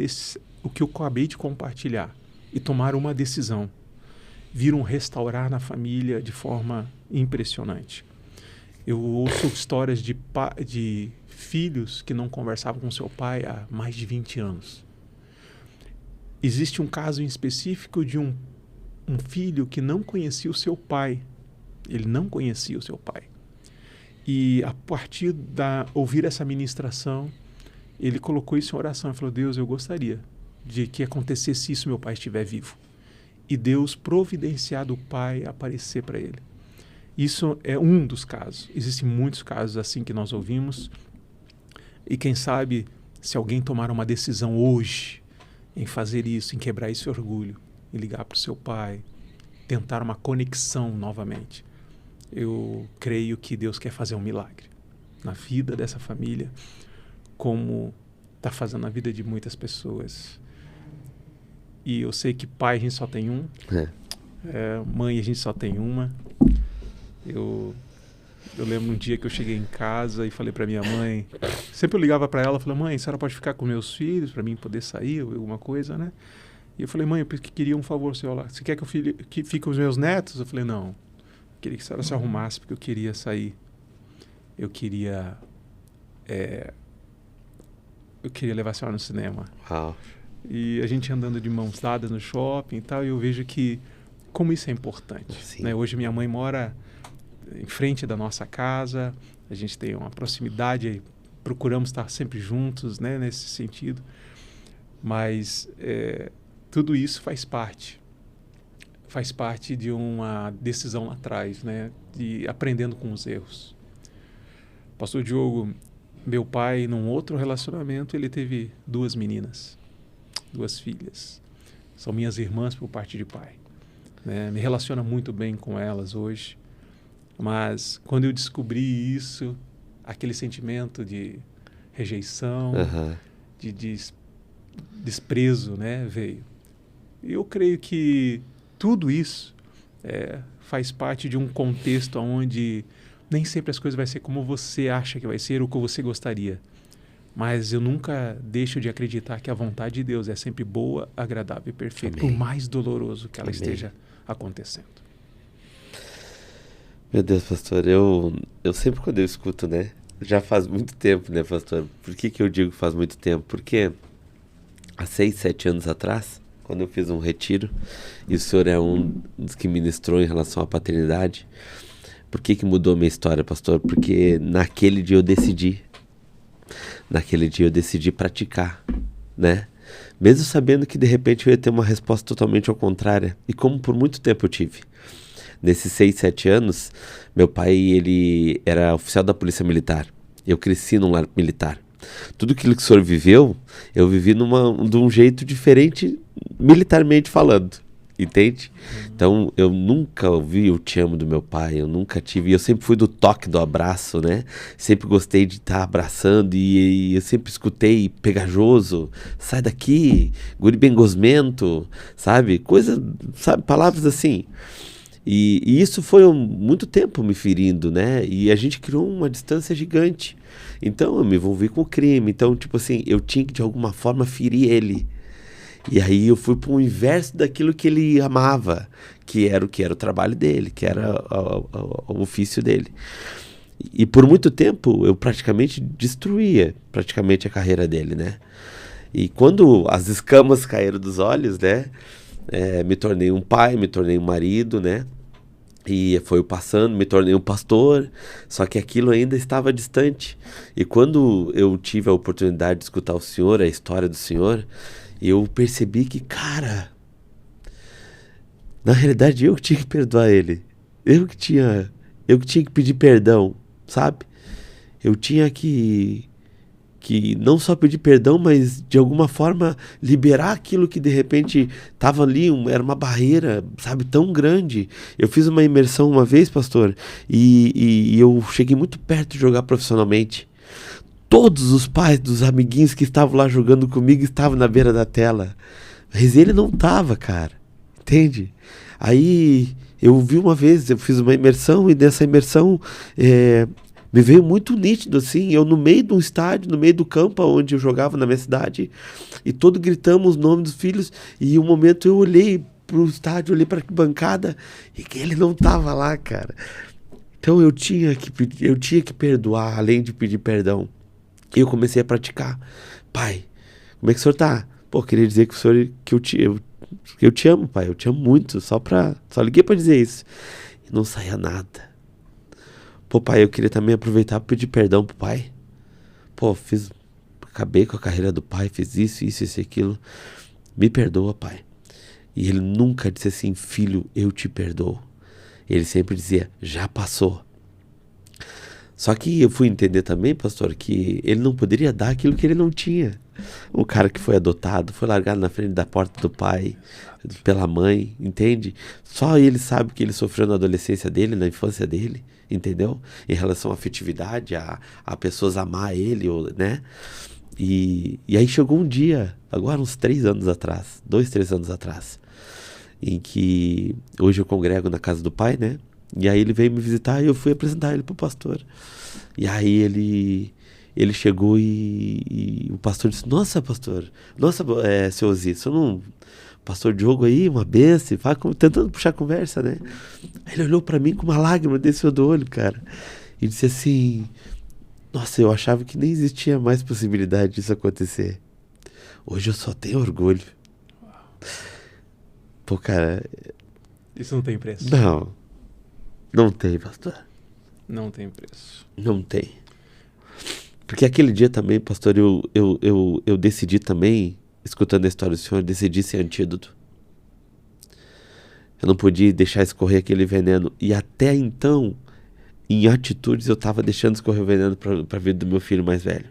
o que eu acabei de compartilhar e tomaram uma decisão, viram restaurar na família de forma impressionante. Eu ouço histórias de filhos que não conversavam com seu pai há mais de 20 anos. Existe um caso em específico de um filho que não conhecia o seu pai. Ele não conhecia o seu pai. E a partir de ouvir essa ministração, ele colocou isso em oração e falou: Deus, eu gostaria de que acontecesse isso, meu pai estiver vivo. E Deus providenciar do pai aparecer para ele. Isso é um dos casos. Existem muitos casos assim que nós ouvimos. E quem sabe, se alguém tomar uma decisão hoje em fazer isso, em quebrar esse orgulho, em ligar para o seu pai, tentar uma conexão novamente, eu creio que Deus quer fazer um milagre na vida dessa família, como está fazendo na vida de muitas pessoas. E eu sei que pai a gente só tem um, mãe a gente só tem uma. Eu lembro um dia que eu cheguei em casa e falei para minha mãe, sempre eu ligava para ela e falei: mãe, a senhora pode ficar com meus filhos para mim poder sair ou alguma coisa, né? E eu falei: mãe, eu queria um favor seu lá. Você quer que que fique com os meus netos? Eu falei: não, eu queria que a senhora se arrumasse porque eu queria sair. Eu queria levar a senhora no cinema. Uau. E a gente andando de mãos dadas no shopping e tal, e eu vejo que como isso é importante, né? Hoje minha mãe mora em frente da nossa casa, a gente tem uma proximidade, procuramos estar sempre juntos, né, nesse sentido. Mas tudo isso faz parte de uma decisão lá atrás, né, de aprendendo com os erros. Pastor Diogo, meu pai, num outro relacionamento, ele teve 2 meninas, 2 filhas. São minhas irmãs por parte de pai, né? Me relaciono muito bem com elas hoje. Mas quando eu descobri isso, aquele sentimento de rejeição, de desprezo, né, veio. E eu creio que tudo isso faz parte de um contexto onde nem sempre as coisas vão ser como você acha que vai ser ou como você gostaria. Mas eu nunca deixo de acreditar que a vontade de Deus é sempre boa, agradável e perfeita, por mais doloroso que ela esteja acontecendo. Meu Deus, pastor, eu sempre quando eu escuto, né, já faz muito tempo, né, pastor? Por que eu digo faz muito tempo? Porque há 6, 7 anos atrás, quando eu fiz um retiro, e o senhor é um dos que ministrou em relação à paternidade, por que mudou a minha história, pastor? Porque naquele dia eu decidi praticar, né? Mesmo sabendo que de repente eu ia ter uma resposta totalmente ao contrário, e como por muito tempo eu tive. Nesses 6, 7 anos, meu pai, ele era oficial da Polícia Militar. Eu cresci num lar militar. Tudo aquilo que o senhor viveu, eu vivi de um jeito diferente, militarmente falando, entende? Então, eu nunca ouvi o te amo do meu pai, eu nunca tive, eu sempre fui do toque, do abraço, né? Sempre gostei de estar abraçando e eu sempre escutei pegajoso, sai daqui, guri bem gosmento, sabe? Palavras assim. E isso foi muito tempo me ferindo, né? E a gente criou uma distância gigante. Então eu me envolvi com o crime. Então, tipo assim, eu tinha que de alguma forma ferir ele. E aí eu fui para o inverso daquilo que ele amava, que era o trabalho dele, que era o ofício dele. E por muito tempo eu praticamente destruía a carreira dele, né? E quando as escamas caíram dos olhos, né? Me tornei um pai, me tornei um marido, né? E foi passando, me tornei um pastor, só que aquilo ainda estava distante. E quando eu tive a oportunidade de escutar o senhor, a história do senhor, eu percebi que, cara, na realidade eu que tinha que perdoar ele. Eu que tinha que pedir perdão, sabe? Eu tinha que não só pedir perdão, mas de alguma forma liberar aquilo que de repente estava ali, era uma barreira, sabe, tão grande. Eu fiz uma imersão uma vez, pastor, e eu cheguei muito perto de jogar profissionalmente. Todos os pais dos amiguinhos que estavam lá jogando comigo estavam na beira da tela, mas ele não estava, cara, entende? Aí eu vi uma vez, eu fiz uma imersão e nessa imersão me veio muito nítido, assim, eu no meio de um estádio, no meio do campo onde eu jogava na minha cidade, e todos gritamos os nomes dos filhos, e um momento eu olhei pro estádio, olhei pra bancada, e que ele não tava lá, cara. Então eu tinha que perdoar, além de pedir perdão. E eu comecei a praticar. Pai, como é que o senhor tá? Pô, queria dizer que o senhor, que eu te amo, pai, eu te amo muito, só liguei pra dizer isso. E não saía nada. Pô, pai, eu queria também aproveitar para pedir perdão pro pai. Pô, acabei com a carreira do pai, fiz isso e aquilo. Me perdoa, pai. E ele nunca disse assim, filho, eu te perdoo. Ele sempre dizia, já passou. Só que eu fui entender também, pastor, que ele não poderia dar aquilo que ele não tinha. O cara que foi adotado, foi largado na frente da porta do pai, pela mãe, entende? Só ele sabe o que ele sofreu na adolescência dele, na infância dele, entendeu? Em relação à afetividade, a pessoas amar ele, né? E aí chegou um dia, agora uns 3 anos atrás, 2, 3 anos atrás, em que hoje eu congrego na casa do pai, né? E aí ele veio me visitar e eu fui apresentar ele pro pastor. E aí ele chegou e o pastor disse, nossa, pastor, seu Ozi, pastor Diogo aí, uma benção, tentando puxar conversa, né? Aí ele olhou pra mim com uma lágrima, desceu do olho, cara, e disse assim, nossa, eu achava que nem existia mais possibilidade disso acontecer. Hoje eu só tenho orgulho. Pô, cara... Isso não tem preço. Não tem, pastor. Não tem preço. Não tem. Porque aquele dia também, pastor, eu decidi também, escutando a história do senhor, decidi ser antídoto. Eu não podia deixar escorrer aquele veneno. E até então, em atitudes, eu estava deixando escorrer o veneno para a vida do meu filho mais velho.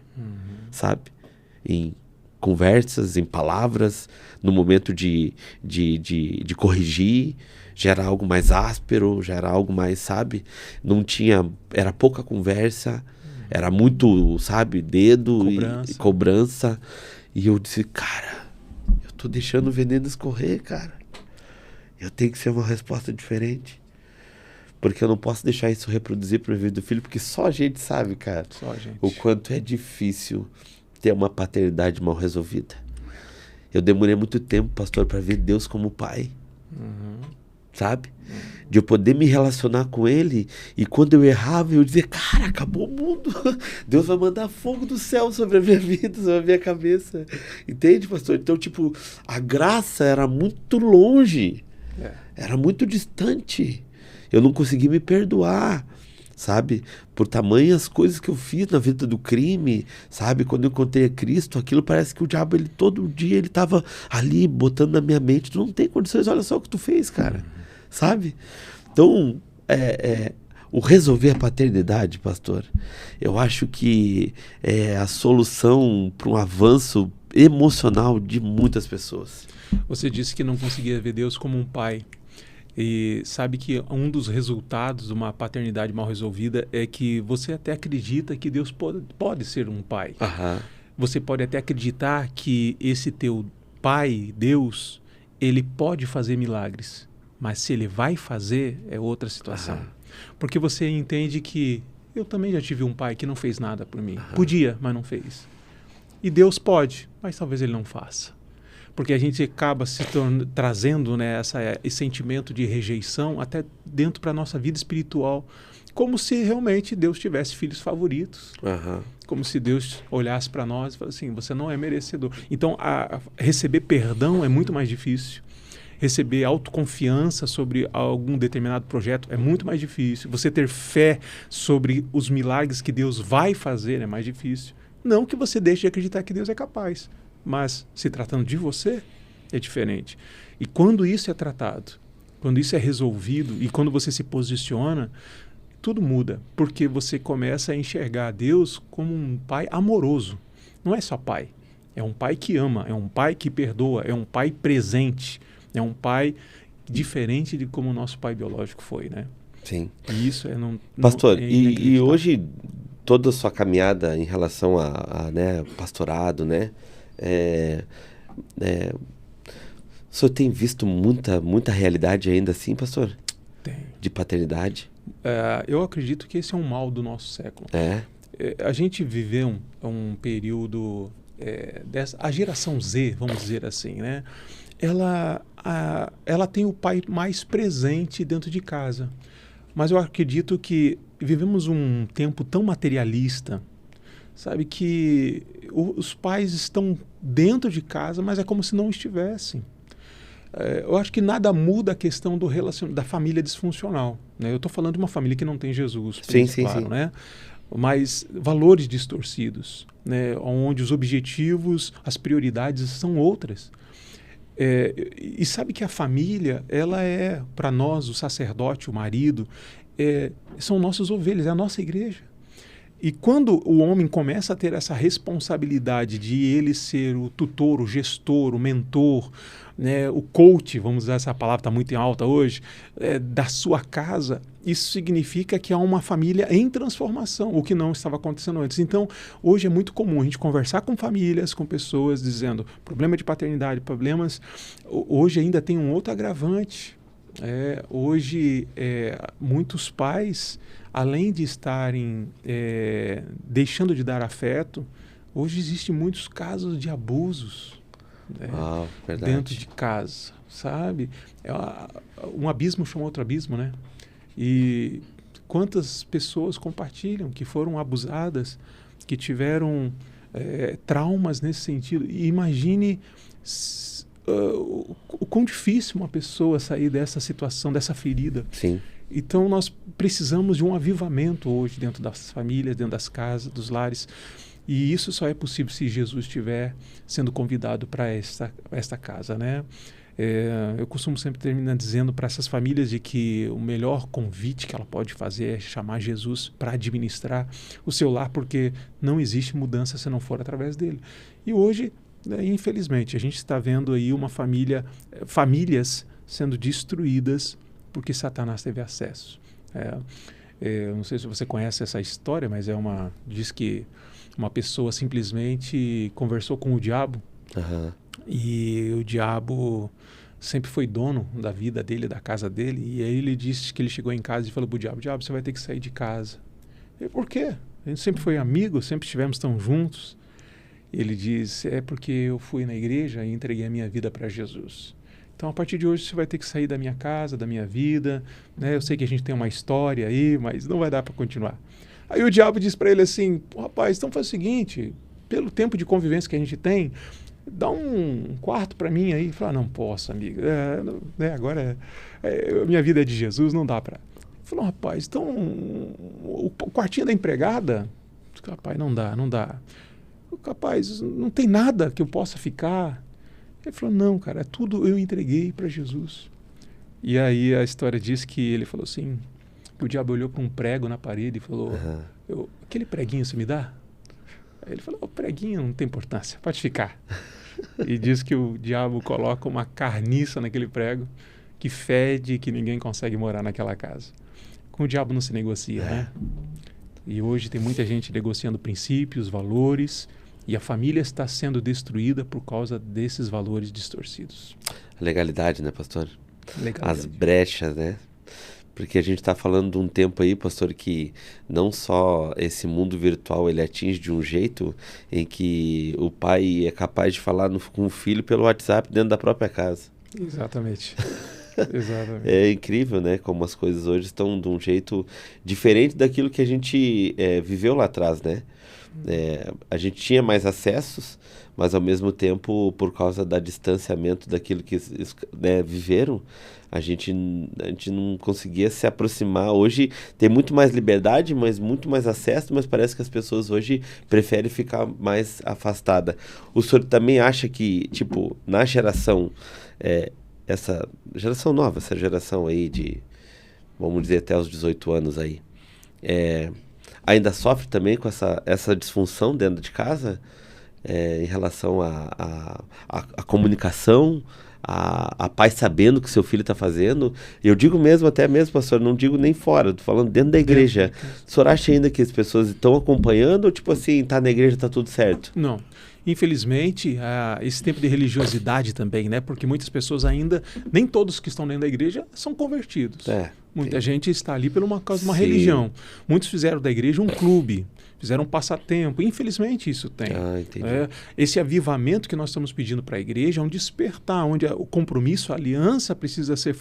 Sabe? Em conversas, em palavras, no momento de corrigir, já era algo mais áspero, já era algo mais, sabe? Não tinha, era pouca conversa, Era muito, sabe, dedo Cobrança. e cobrança. E eu disse, cara, eu tô deixando o veneno escorrer, cara. Eu tenho que ser uma resposta diferente. Porque eu não posso deixar isso reproduzir para o vida do filho, porque só a gente sabe, cara, Só a gente. o quanto é difícil ter uma paternidade mal resolvida. Eu demorei muito tempo, pastor, para ver Deus como pai. Sabe? De eu poder me relacionar com ele e quando eu errava eu dizia, cara, acabou o mundo. Deus vai mandar fogo do céu sobre a minha vida, sobre a minha cabeça. Entende, pastor? Então, tipo, a graça era muito longe. Era muito distante. Eu não conseguia me perdoar, sabe? Por tamanhas coisas que eu fiz na vida do crime, sabe? Quando eu encontrei a Cristo, aquilo parece que o diabo, ele todo dia, ele estava ali botando na minha mente, tu não tem condições, olha só o que tu fez, cara. Sabe? Então, o resolver a paternidade, pastor, eu acho que é a solução para um avanço emocional de muitas pessoas. Você disse que não conseguia ver Deus como um pai. E sabe que um dos resultados de uma paternidade mal resolvida é que você até acredita que Deus pode ser um pai. Você pode até acreditar que esse teu pai, Deus, ele pode fazer milagres. Mas se ele vai fazer, é outra situação. Porque você entende que eu também já tive um pai que não fez nada por mim. Podia, mas não fez. E Deus pode, mas talvez ele não faça. Porque a gente acaba trazendo, né, esse sentimento de rejeição até dentro para a nossa vida espiritual. Como se realmente Deus tivesse filhos favoritos. Como se Deus olhasse para nós e falasse assim, você não é merecedor. Então, receber perdão é muito mais difícil. Receber autoconfiança sobre algum determinado projeto é muito mais difícil. Você ter fé sobre os milagres que Deus vai fazer é mais difícil. Não que você deixe de acreditar que Deus é capaz, mas se tratando de você, é diferente. E quando isso é tratado, quando isso é resolvido e quando você se posiciona, tudo muda, porque você começa a enxergar Deus como um pai amoroso. Não é só pai, é um pai que ama, é um pai que perdoa, é um pai presente. É um pai diferente de como o nosso pai biológico foi, né? Sim. E isso não Pastor, e hoje toda a sua caminhada em relação a né, pastorado, né? O senhor tem visto muita realidade ainda assim, pastor? Tem. De paternidade? Eu acredito que esse é um mal do nosso século. A gente viveu um período a geração Z, vamos dizer assim, né? Ela tem o pai mais presente dentro de casa. Mas eu acredito que vivemos um tempo tão materialista, sabe, que os pais estão dentro de casa, mas é como se não estivessem. Eu acho que nada muda a questão da família disfuncional, né? Eu estou falando de uma família que não tem Jesus, sim, claro, sim. Né? Mas valores distorcidos, né? Onde os objetivos, as prioridades são outras. E sabe que a família, ela é, para nós, o sacerdote, o marido, são nossas ovelhas, é a nossa igreja. E quando o homem começa a ter essa responsabilidade de ele ser o tutor, o gestor, o mentor, né, o coach, vamos usar essa palavra, está muito em alta hoje, da sua casa, isso significa que há uma família em transformação, o que não estava acontecendo antes. Então, hoje é muito comum a gente conversar com famílias, com pessoas, dizendo problema de paternidade, problemas. Hoje ainda tem um outro agravante. Hoje, muitos pais, além de estarem deixando de dar afeto, hoje existem muitos casos de abusos dentro de casa, sabe? Um abismo chama outro abismo, né? E quantas pessoas compartilham que foram abusadas, que tiveram traumas nesse sentido. E imagine o quão difícil uma pessoa sair dessa situação, dessa ferida. Sim. Então nós precisamos de um avivamento hoje dentro das famílias, dentro das casas, dos lares. E isso só é possível se Jesus estiver sendo convidado para esta casa, né? Eu costumo sempre terminar dizendo para essas famílias de que o melhor convite que ela pode fazer é chamar Jesus para administrar o seu lar, porque não existe mudança se não for através dele. E hoje, infelizmente, a gente está vendo aí famílias sendo destruídas porque Satanás teve acesso. Eu não sei se você conhece essa história, mas diz que uma pessoa simplesmente conversou com o diabo. Aham. E o diabo sempre foi dono da vida dele, da casa dele. E aí ele disse que ele chegou em casa e falou pro diabo: Diabo, você vai ter que sair de casa. E por quê? A gente sempre foi amigo, sempre estivemos tão juntos. Ele diz: é porque eu fui na igreja e entreguei a minha vida para Jesus. Então, a partir de hoje, você vai ter que sair da minha casa, da minha vida. Né? Eu sei que a gente tem uma história aí, mas não vai dar para continuar. Aí o diabo diz para ele assim: rapaz, então faz o seguinte, pelo tempo de convivência que a gente tem, dá um quarto para mim aí. Ele falou: não posso, amigo. Agora minha vida é de Jesus, não dá para. Ele falou: rapaz, então o quartinho da empregada? Rapaz, não dá. Rapaz, não tem nada que eu possa ficar. Ele falou: não, cara, tudo eu entreguei para Jesus. E aí a história diz que ele falou assim, que o diabo olhou para um prego na parede e falou: aquele preguinho você me dá? Aí ele falou: o preguinho não tem importância, pode ficar. E diz que o diabo coloca uma carniça naquele prego que fede e que ninguém consegue morar naquela casa. Com o diabo não se negocia, né? E hoje tem muita gente negociando princípios, valores, e a família está sendo destruída por causa desses valores distorcidos. Legalidade, né, pastor? Legalidade. As brechas, né? Porque a gente está falando de um tempo aí, pastor, que não só esse mundo virtual ele atinge de um jeito em que o pai é capaz de falar com o filho pelo WhatsApp dentro da própria casa. Exatamente. Exatamente. É incrível, né? Como as coisas hoje estão de um jeito diferente daquilo que a gente viveu lá atrás, né? A gente tinha mais acessos, mas ao mesmo tempo, por causa do distanciamento daquilo que viveram, a gente não conseguia se aproximar. Hoje tem muito mais liberdade, mas muito mais acesso, mas parece que as pessoas hoje preferem ficar mais afastadas. O senhor também acha que, tipo, na geração, essa geração nova, essa geração aí de, vamos dizer, até os 18 anos aí, ainda sofre também com essa disfunção dentro de casa, em relação à comunicação, a pai sabendo o que seu filho está fazendo? Eu digo mesmo, até mesmo, pastor, não digo nem fora, estou falando dentro da igreja. O senhor acha ainda que as pessoas estão acompanhando ou tipo assim, tá na igreja, tá tudo certo? Não. Infelizmente, esse tempo de religiosidade também, né? Porque muitas pessoas ainda, nem todos que estão dentro da igreja são convertidos. Muita gente está ali por uma causa de uma religião. Muitos fizeram da igreja um clube, fizeram um passatempo. Infelizmente isso tem. Entendi. Esse avivamento que nós estamos pedindo para a igreja é um despertar, onde o compromisso, a aliança precisa ser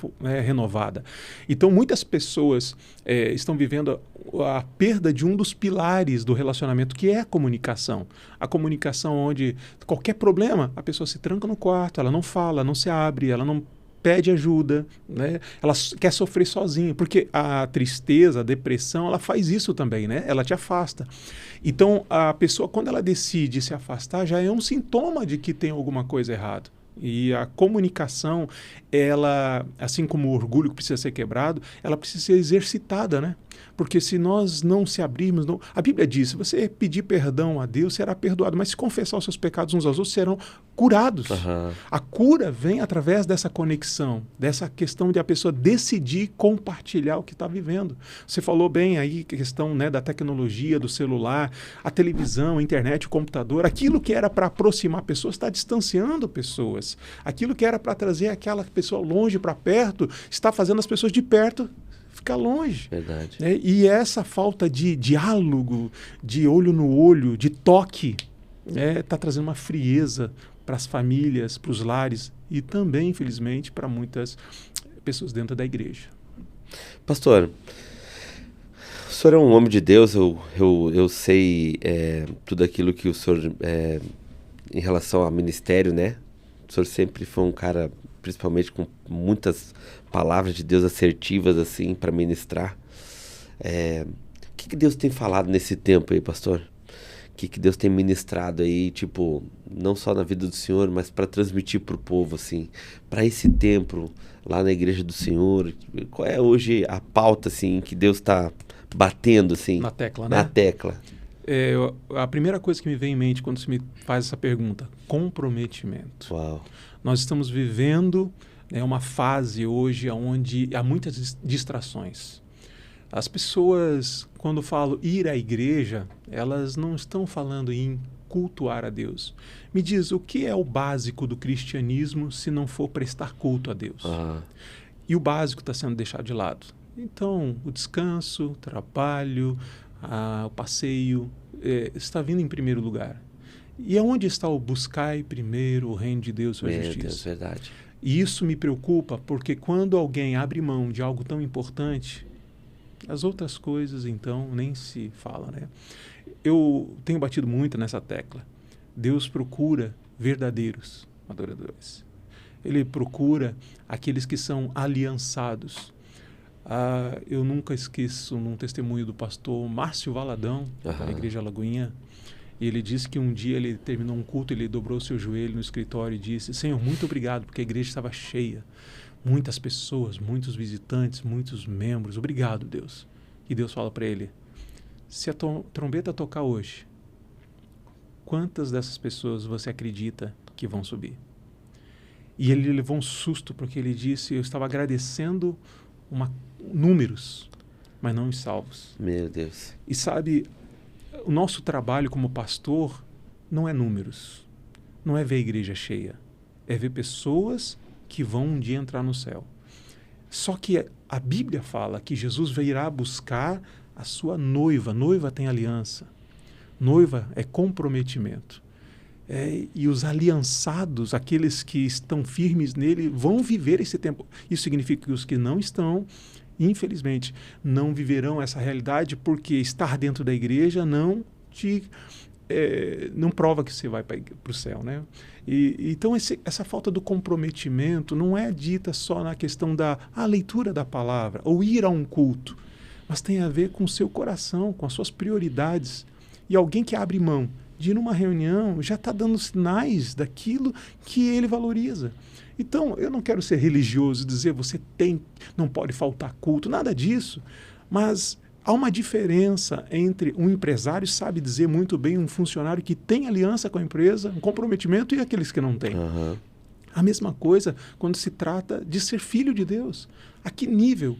renovada. Então muitas pessoas estão vivendo a perda de um dos pilares do relacionamento, que é a comunicação. A comunicação onde qualquer problema, a pessoa se tranca no quarto, ela não fala, não se abre, ela não pede ajuda, né? Ela quer sofrer sozinha, porque a tristeza, a depressão, ela faz isso também, né? Ela te afasta. Então, a pessoa, quando ela decide se afastar, já é um sintoma de que tem alguma coisa errada. E a comunicação, ela, assim como o orgulho que precisa ser quebrado, ela precisa ser exercitada, né? Porque se nós não se abrirmos... A Bíblia diz, se você pedir perdão a Deus, será perdoado. Mas se confessar os seus pecados uns aos outros, serão curados. A cura vem através dessa conexão, dessa questão de a pessoa decidir compartilhar o que está vivendo. Você falou bem aí, a questão, né, da tecnologia, do celular, a televisão, a internet, o computador. Aquilo que era para aproximar pessoas está distanciando pessoas. Aquilo que era para trazer aquela pessoa longe para perto está fazendo as pessoas de perto ficar longe. Verdade. E essa falta de diálogo, de olho no olho, de toque, está trazendo uma frieza para as famílias, para os lares e também, infelizmente, para muitas pessoas dentro da igreja. Pastor, o senhor é um homem de Deus, eu sei tudo aquilo que o senhor, em relação ao ministério, né? O senhor sempre foi um cara, principalmente com muitas palavras de Deus assertivas, assim, para ministrar. O que Deus tem falado nesse tempo aí, pastor? O que Deus tem ministrado aí, tipo, não só na vida do senhor, mas para transmitir para o povo, assim, para esse tempo lá na igreja do senhor? Qual é hoje a pauta, assim, que Deus está batendo, assim? Na tecla, né? Na tecla. A primeira coisa que me vem em mente quando você me faz essa pergunta, comprometimento. Uau. Nós estamos vivendo uma fase hoje onde há muitas distrações. As pessoas, quando falam ir à igreja, elas não estão falando em cultuar a Deus. Me diz, o que é o básico do cristianismo se não for prestar culto a Deus? E o básico está sendo deixado de lado. Então, o descanso, o trabalho, o passeio, está vindo em primeiro lugar. E aonde está o buscai primeiro o reino de Deus e a justiça? Deus, verdade. E isso me preocupa, porque quando alguém abre mão de algo tão importante, as outras coisas, então, nem se fala, né? Eu tenho batido muito nessa tecla. Deus procura verdadeiros adoradores. Ele procura aqueles que são aliançados. Eu nunca esqueço num testemunho do pastor Márcio Valadão, da Igreja Lagoinha. E ele disse que um dia ele terminou um culto, ele dobrou seu joelho no escritório e disse: Senhor, muito obrigado, porque a igreja estava cheia. Muitas pessoas, muitos visitantes, muitos membros. Obrigado, Deus. E Deus fala para ele: se a trombeta tocar hoje, quantas dessas pessoas você acredita que vão subir? E ele levou um susto, porque ele disse: eu estava agradecendo números, mas não os salvos. Meu Deus. E sabe, o nosso trabalho como pastor não é números, não é ver a igreja cheia, é ver pessoas que vão um dia entrar no céu. Só que a Bíblia fala que Jesus virá buscar a sua noiva. Noiva tem aliança. Noiva é comprometimento. E os aliançados, aqueles que estão firmes nele, vão viver esse tempo. Isso significa que os que não estão, infelizmente, não viverão essa realidade, porque estar dentro da igreja não prova que você vai para o céu, né? Então, essa falta do comprometimento não é dita só na questão da leitura da palavra ou ir a um culto, mas tem a ver com o seu coração, com as suas prioridades. E alguém que abre mão de ir numa reunião já está dando sinais daquilo que ele valoriza. Então, eu não quero ser religioso e dizer não pode faltar culto, nada disso, mas há uma diferença entre um empresário, sabe dizer muito bem, um funcionário que tem aliança com a empresa, um comprometimento, e aqueles que não têm. A mesma coisa quando se trata de ser filho de Deus. A que nível?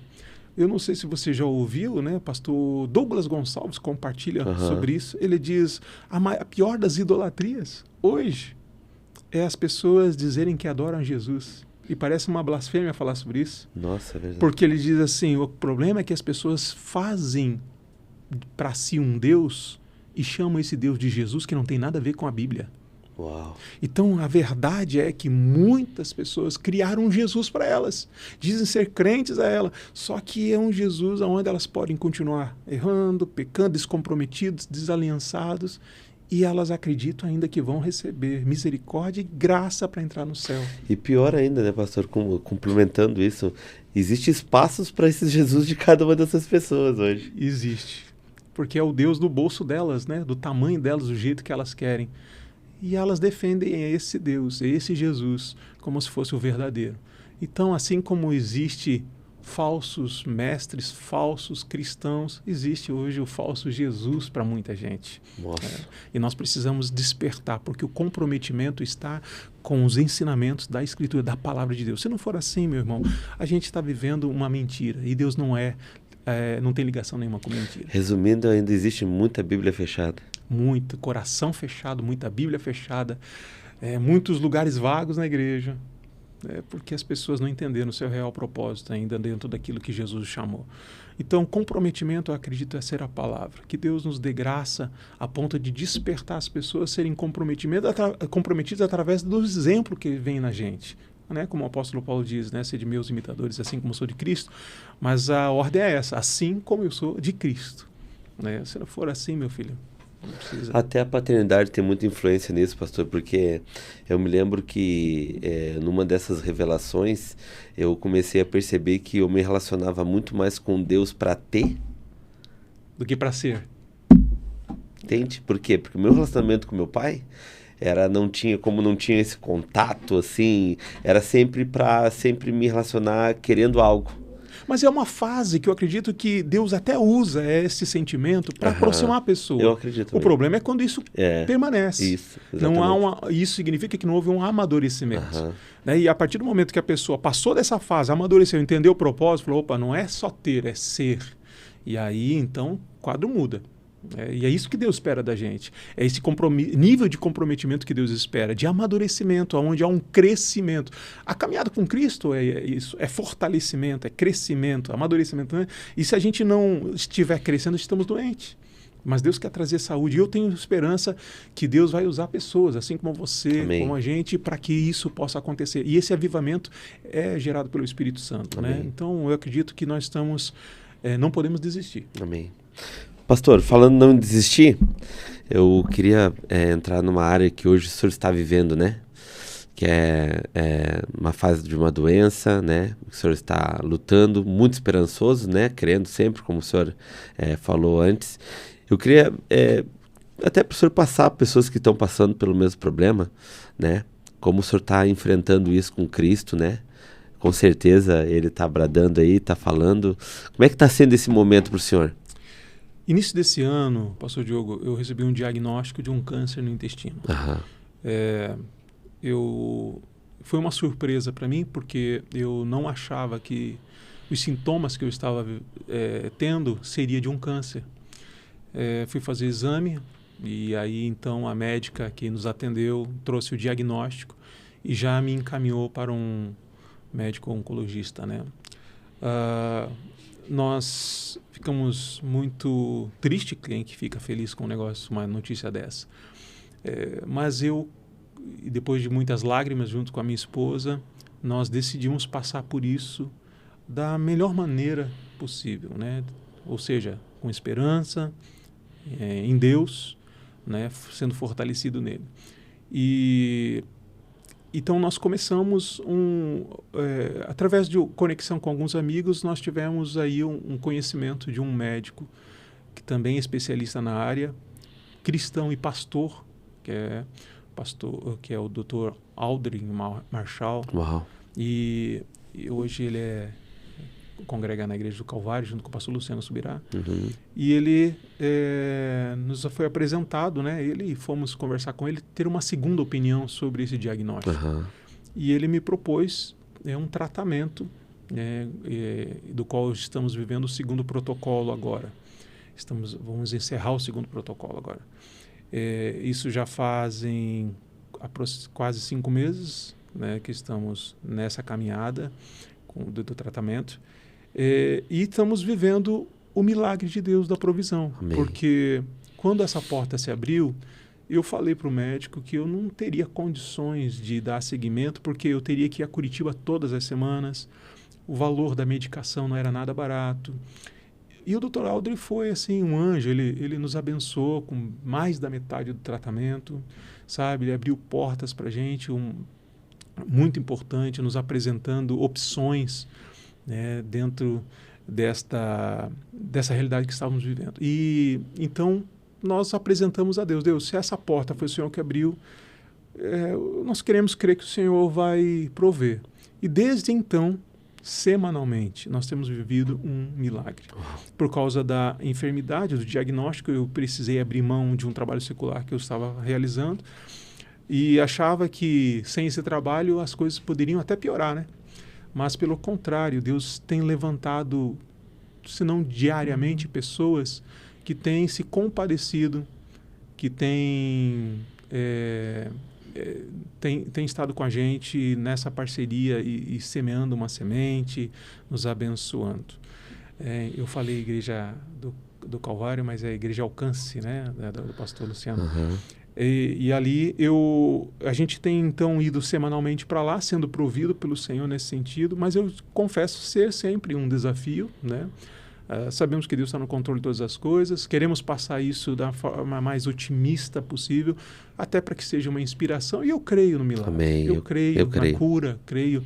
Eu não sei se você já ouviu, né? Pastor Douglas Gonçalves compartilha sobre isso. Ele diz, a pior das idolatrias hoje é as pessoas dizerem que adoram Jesus. E parece uma blasfêmia falar sobre isso. Nossa, é verdade. Porque ele diz assim, o problema é que as pessoas fazem para si um Deus e chamam esse Deus de Jesus, que não tem nada a ver com a Bíblia. Uau. Então, a verdade é que muitas pessoas criaram um Jesus para elas. Dizem ser crentes a ela. Só que é um Jesus onde elas podem continuar errando, pecando, descomprometidos, desaliançados. E elas acreditam ainda que vão receber misericórdia e graça para entrar no céu. E pior ainda, né, pastor, complementando isso, existe espaços para esse Jesus de cada uma dessas pessoas hoje. Existe. Porque é o Deus do bolso delas, né? Do tamanho delas, do jeito que elas querem. E elas defendem esse Deus, esse Jesus, como se fosse o verdadeiro. Então, assim como existe falsos mestres, falsos cristãos, existe hoje o falso Jesus para muita gente. E nós precisamos despertar, porque o comprometimento está com os ensinamentos da Escritura, da Palavra de Deus. Se não for assim, meu irmão, a gente está vivendo uma mentira, e Deus não tem ligação nenhuma com mentira. Resumindo, ainda existe muita Bíblia fechada. Muito coração fechado, muita Bíblia fechada, muitos lugares vagos na igreja, porque as pessoas não entenderam o seu real propósito ainda dentro daquilo que Jesus chamou. Então, comprometimento, eu acredito, é ser a palavra. Que Deus nos dê graça a ponto de despertar as pessoas a serem comprometidas através do exemplo que vem na gente. Né? Como o apóstolo Paulo diz, né? Ser de meus imitadores, assim como sou de Cristo. Mas a ordem é essa, assim como eu sou de Cristo. Né? Se não for assim, meu filho, não precisa. Até a paternidade tem muita influência nisso, pastor, porque eu me lembro que numa dessas revelações eu comecei a perceber que eu me relacionava muito mais com Deus para ter do que para ser. Entende? Por quê? Porque o meu relacionamento com meu pai não tinha esse contato, assim, era sempre para me relacionar querendo algo. Mas é uma fase que eu acredito que Deus até usa esse sentimento para aproximar a pessoa. Eu acredito. O problema é quando isso permanece. Isso, exatamente. Isso significa que não houve um amadurecimento. Né? E a partir do momento que a pessoa passou dessa fase, amadureceu, entendeu o propósito, falou, opa, não é só ter, é ser. E aí, então, o quadro muda. E é isso que Deus espera da gente. É esse nível de comprometimento que Deus espera, de amadurecimento, onde há um crescimento. A caminhada com Cristo é isso, é fortalecimento, é crescimento, amadurecimento. Né? E se a gente não estiver crescendo, estamos doentes. Mas Deus quer trazer saúde. E eu tenho esperança que Deus vai usar pessoas, assim como você, Amém. como a gente, para que isso possa acontecer. E esse avivamento é gerado pelo Espírito Santo. Né? Então, eu acredito que nós estamos... não podemos desistir. Amém. Pastor, falando não desistir, eu queria entrar numa área que hoje o senhor está vivendo, né? Que é uma fase de uma doença, né? O senhor está lutando, muito esperançoso, né? Crendo sempre, como o senhor falou antes. Eu queria até para o senhor passar pessoas que estão passando pelo mesmo problema, né? Como o senhor está enfrentando isso com Cristo, né? Com certeza ele está bradando aí, está falando. Como é que está sendo esse momento para o senhor? Início desse ano, pastor Diogo, eu recebi um diagnóstico de um câncer no intestino. Foi uma surpresa para mim, porque eu não achava que os sintomas que eu estava tendo seria de um câncer. Fui fazer exame e aí então a médica que nos atendeu trouxe o diagnóstico e já me encaminhou para um médico oncologista, né? Nós ficamos muito tristes, quem que fica feliz com um negócio, uma notícia dessa. Mas depois de muitas lágrimas junto com a minha esposa, nós decidimos passar por isso da melhor maneira possível, né? Ou seja, com esperança, em Deus, né? Sendo fortalecido nele. Então nós começamos através de conexão com alguns amigos, nós tivemos aí um conhecimento de um médico que também é especialista na área, cristão e pastor, que é o Dr. Aldrin Marshall. Uau. E hoje ele congrega na Igreja do Calvário junto com o pastor Luciano Subirá. Uhum. E ele nos foi apresentado, né? Fomos conversar com ele, ter uma segunda opinião sobre esse diagnóstico. Uhum. E ele me propôs um tratamento, do qual estamos vivendo o segundo protocolo agora. Vamos encerrar o segundo protocolo agora. Isso já fazem quase 5 meses, né, que estamos nessa caminhada do tratamento. E estamos vivendo o milagre de Deus da provisão. Amém. Porque quando essa porta se abriu, eu falei para o médico que eu não teria condições de dar seguimento, porque eu teria que ir a Curitiba todas as semanas, o valor da medicação não era nada barato. E o Dr. Aldrin foi assim, um anjo, ele nos abençoou com mais da metade do tratamento, sabe? Ele abriu portas para a gente, muito importante, nos apresentando opções, né, dentro dessa realidade que estávamos vivendo. E então nós apresentamos a Deus. Deus, se essa porta foi o Senhor que abriu, nós queremos crer que o Senhor vai prover. E desde então, semanalmente, nós temos vivido um milagre. Por causa da enfermidade, do diagnóstico, eu precisei abrir mão de um trabalho secular que eu estava realizando e achava que sem esse trabalho as coisas poderiam até piorar, né? Mas pelo contrário, Deus tem levantado, se não diariamente, pessoas que têm se compadecido, que têm estado com a gente nessa parceria e semeando uma semente, nos abençoando. Eu falei Igreja do Calvário, mas é a Igreja Alcance, né, do pastor Luciano. Uhum. E ali a gente tem então ido semanalmente para lá, sendo provido pelo Senhor nesse sentido, mas eu confesso ser sempre um desafio, né? Sabemos que Deus está no controle de todas as coisas, queremos passar isso da forma mais otimista possível, até para que seja uma inspiração, e eu creio no milagre. Amém. Eu creio na cura, creio,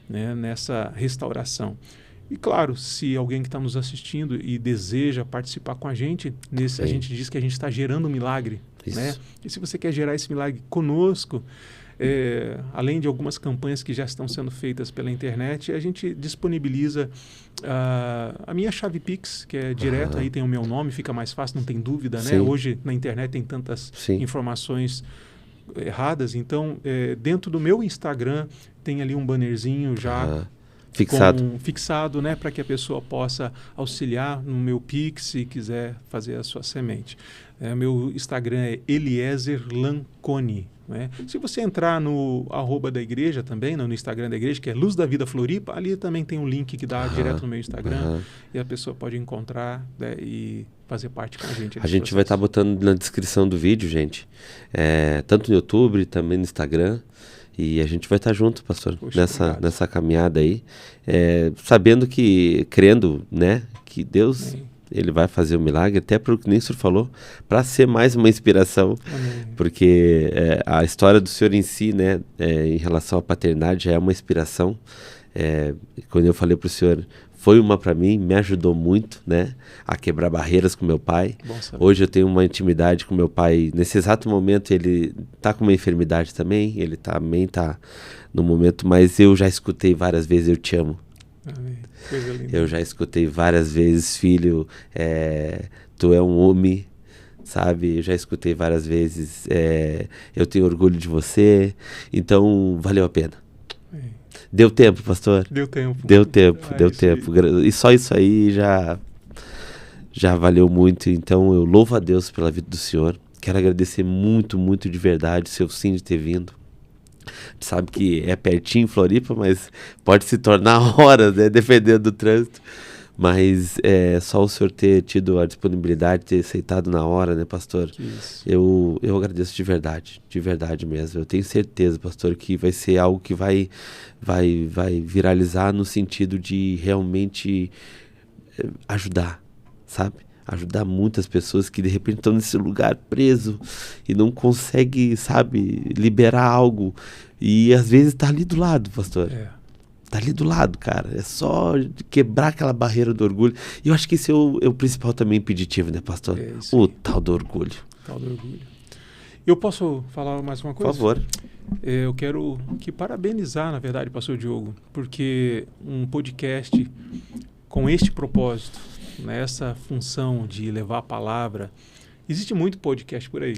né, nessa restauração. E claro, se alguém que está nos assistindo e deseja participar com a gente, a gente diz que a gente está gerando um milagre. Né? E se você quer gerar esse milagre conosco, além de algumas campanhas que já estão sendo feitas pela internet, a gente disponibiliza a minha chave Pix, que é direto, aí tem o meu nome, fica mais fácil, não tem dúvida, né? Hoje na internet tem tantas informações erradas, então dentro do meu Instagram tem ali um bannerzinho já fixado, né, para que a pessoa possa auxiliar no meu Pix se quiser fazer a sua semente. Meu Instagram é Eliezer Lanconi. Né? Se você entrar no @ da igreja também, no Instagram da igreja, que é Luz da Vida Floripa, ali também tem um link que dá direto no meu Instagram e a pessoa pode encontrar, né, e fazer parte com a gente. A gente vai estar botando na descrição do vídeo, gente, tanto no YouTube, também no Instagram. E a gente vai estar junto, pastor, nessa caminhada aí, sabendo que, crendo, né, que Deus, Ele vai fazer o milagre, até para o que o Nístor falou, para ser mais uma inspiração. Amém. Porque a história do Senhor em si, né, em relação à paternidade, já é uma inspiração. Quando eu falei para o Senhor, foi uma para mim, me ajudou muito, né, a quebrar barreiras com meu pai. Hoje eu tenho uma intimidade com meu pai. Nesse exato momento ele está com uma enfermidade também, ele também está no momento, mas eu já escutei várias vezes, eu te amo. Amém. Coisa linda. Eu já escutei várias vezes, filho, tu é um homem, sabe? Eu já escutei várias vezes, eu tenho orgulho de você, então valeu a pena. Deu tempo, pastor? Deu tempo. Deu tempo. E só isso aí já valeu muito. Então eu louvo a Deus pela vida do senhor. Quero agradecer muito, muito de verdade o seu sim de ter vindo. Sabe que é pertinho em Floripa, mas pode se tornar horas, né? Dependendo do trânsito. Mas só o senhor ter tido a disponibilidade, ter aceitado na hora, né, pastor? Eu agradeço de verdade mesmo. Eu tenho certeza, pastor, que vai ser algo que vai viralizar no sentido de realmente ajudar, sabe? Ajudar muitas pessoas que de repente estão nesse lugar preso e não conseguem, sabe, liberar algo. E às vezes está ali do lado, pastor. Tá ali do lado, cara. É só quebrar aquela barreira do orgulho. E eu acho que esse é o principal também impeditivo, né, pastor? O tal do orgulho. Eu posso falar mais uma coisa? Por favor. Eu quero parabenizar, na verdade, pastor Diogo, porque um podcast com este propósito, nessa função de levar a palavra, existe muito podcast por aí,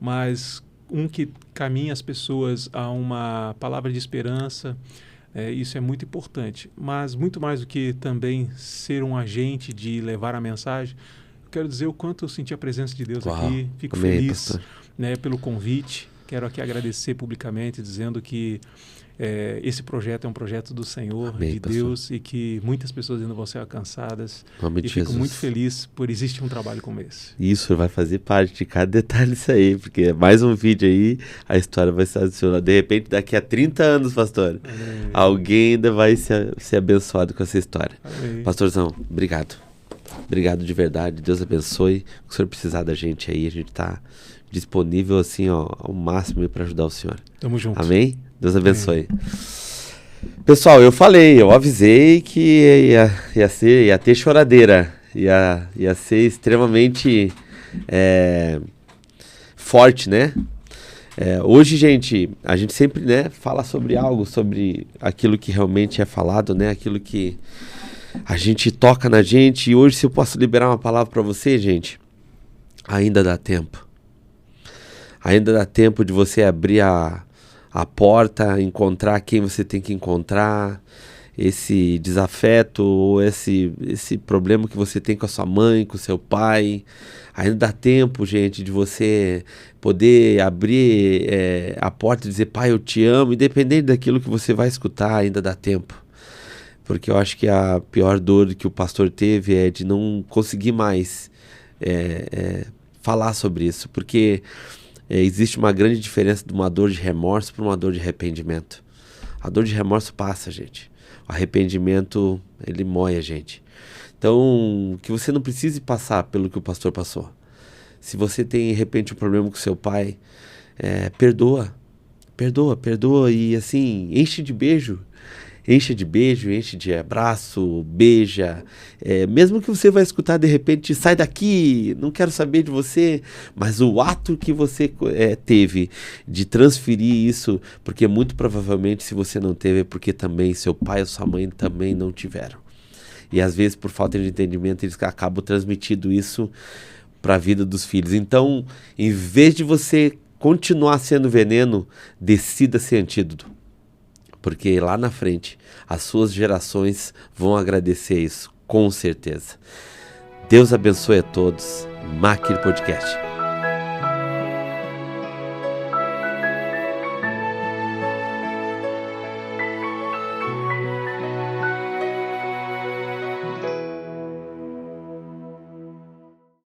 mas um que caminha as pessoas a uma palavra de esperança. Isso é muito importante, mas muito mais do que também ser um agente de levar a mensagem, eu quero dizer o quanto eu senti a presença de Deus aqui, fico feliz, né, pelo convite, quero aqui agradecer publicamente, dizendo que esse projeto é um projeto do Senhor, de Deus, e que muitas pessoas ainda vão ser alcançadas. E fico muito feliz por existir um trabalho como esse. Isso vai fazer parte de cada detalhe disso aí, porque mais um vídeo aí, a história vai ser adicionada. De repente, daqui a 30 anos, pastor, alguém ainda vai ser abençoado com essa história. Pastorzão, obrigado. Obrigado de verdade, Deus abençoe. Se o senhor precisar da gente aí, a gente está disponível assim, ó, ao máximo para ajudar o senhor. Tamo junto. Amém? Deus abençoe. Pessoal, eu avisei que ia ter choradeira, ia ser extremamente forte, né? Hoje, gente, a gente sempre, né, fala sobre algo, sobre aquilo que realmente é falado, né? Aquilo que a gente toca na gente. E hoje, se eu posso liberar uma palavra para você, gente, ainda dá tempo. Ainda dá tempo de você abrir a porta, encontrar quem você tem que encontrar, esse desafeto ou esse problema que você tem com a sua mãe, com o seu pai. Ainda dá tempo, gente, de você poder abrir a porta e dizer, pai, eu te amo, independente daquilo que você vai escutar, ainda dá tempo. Porque eu acho que a pior dor que o pastor teve é de não conseguir mais falar sobre isso, porque existe uma grande diferença de uma dor de remorso para uma dor de arrependimento. A dor de remorso passa, gente. O arrependimento, ele mói a gente. Então, que você não precise passar pelo que o pastor passou. Se você tem, de repente, um problema com seu pai, perdoa e assim, enche de beijo, enche de abraço, beija, mesmo que você vai escutar de repente, sai daqui, não quero saber de você, mas o ato que você teve de transferir isso, porque muito provavelmente se você não teve é porque também seu pai ou sua mãe também não tiveram. E às vezes por falta de entendimento eles acabam transmitindo isso para a vida dos filhos. Então, em vez de você continuar sendo veneno, decida ser antídoto. porque lá na frente as suas gerações vão agradecer isso, com certeza. Deus abençoe a todos. Maquir Podcast.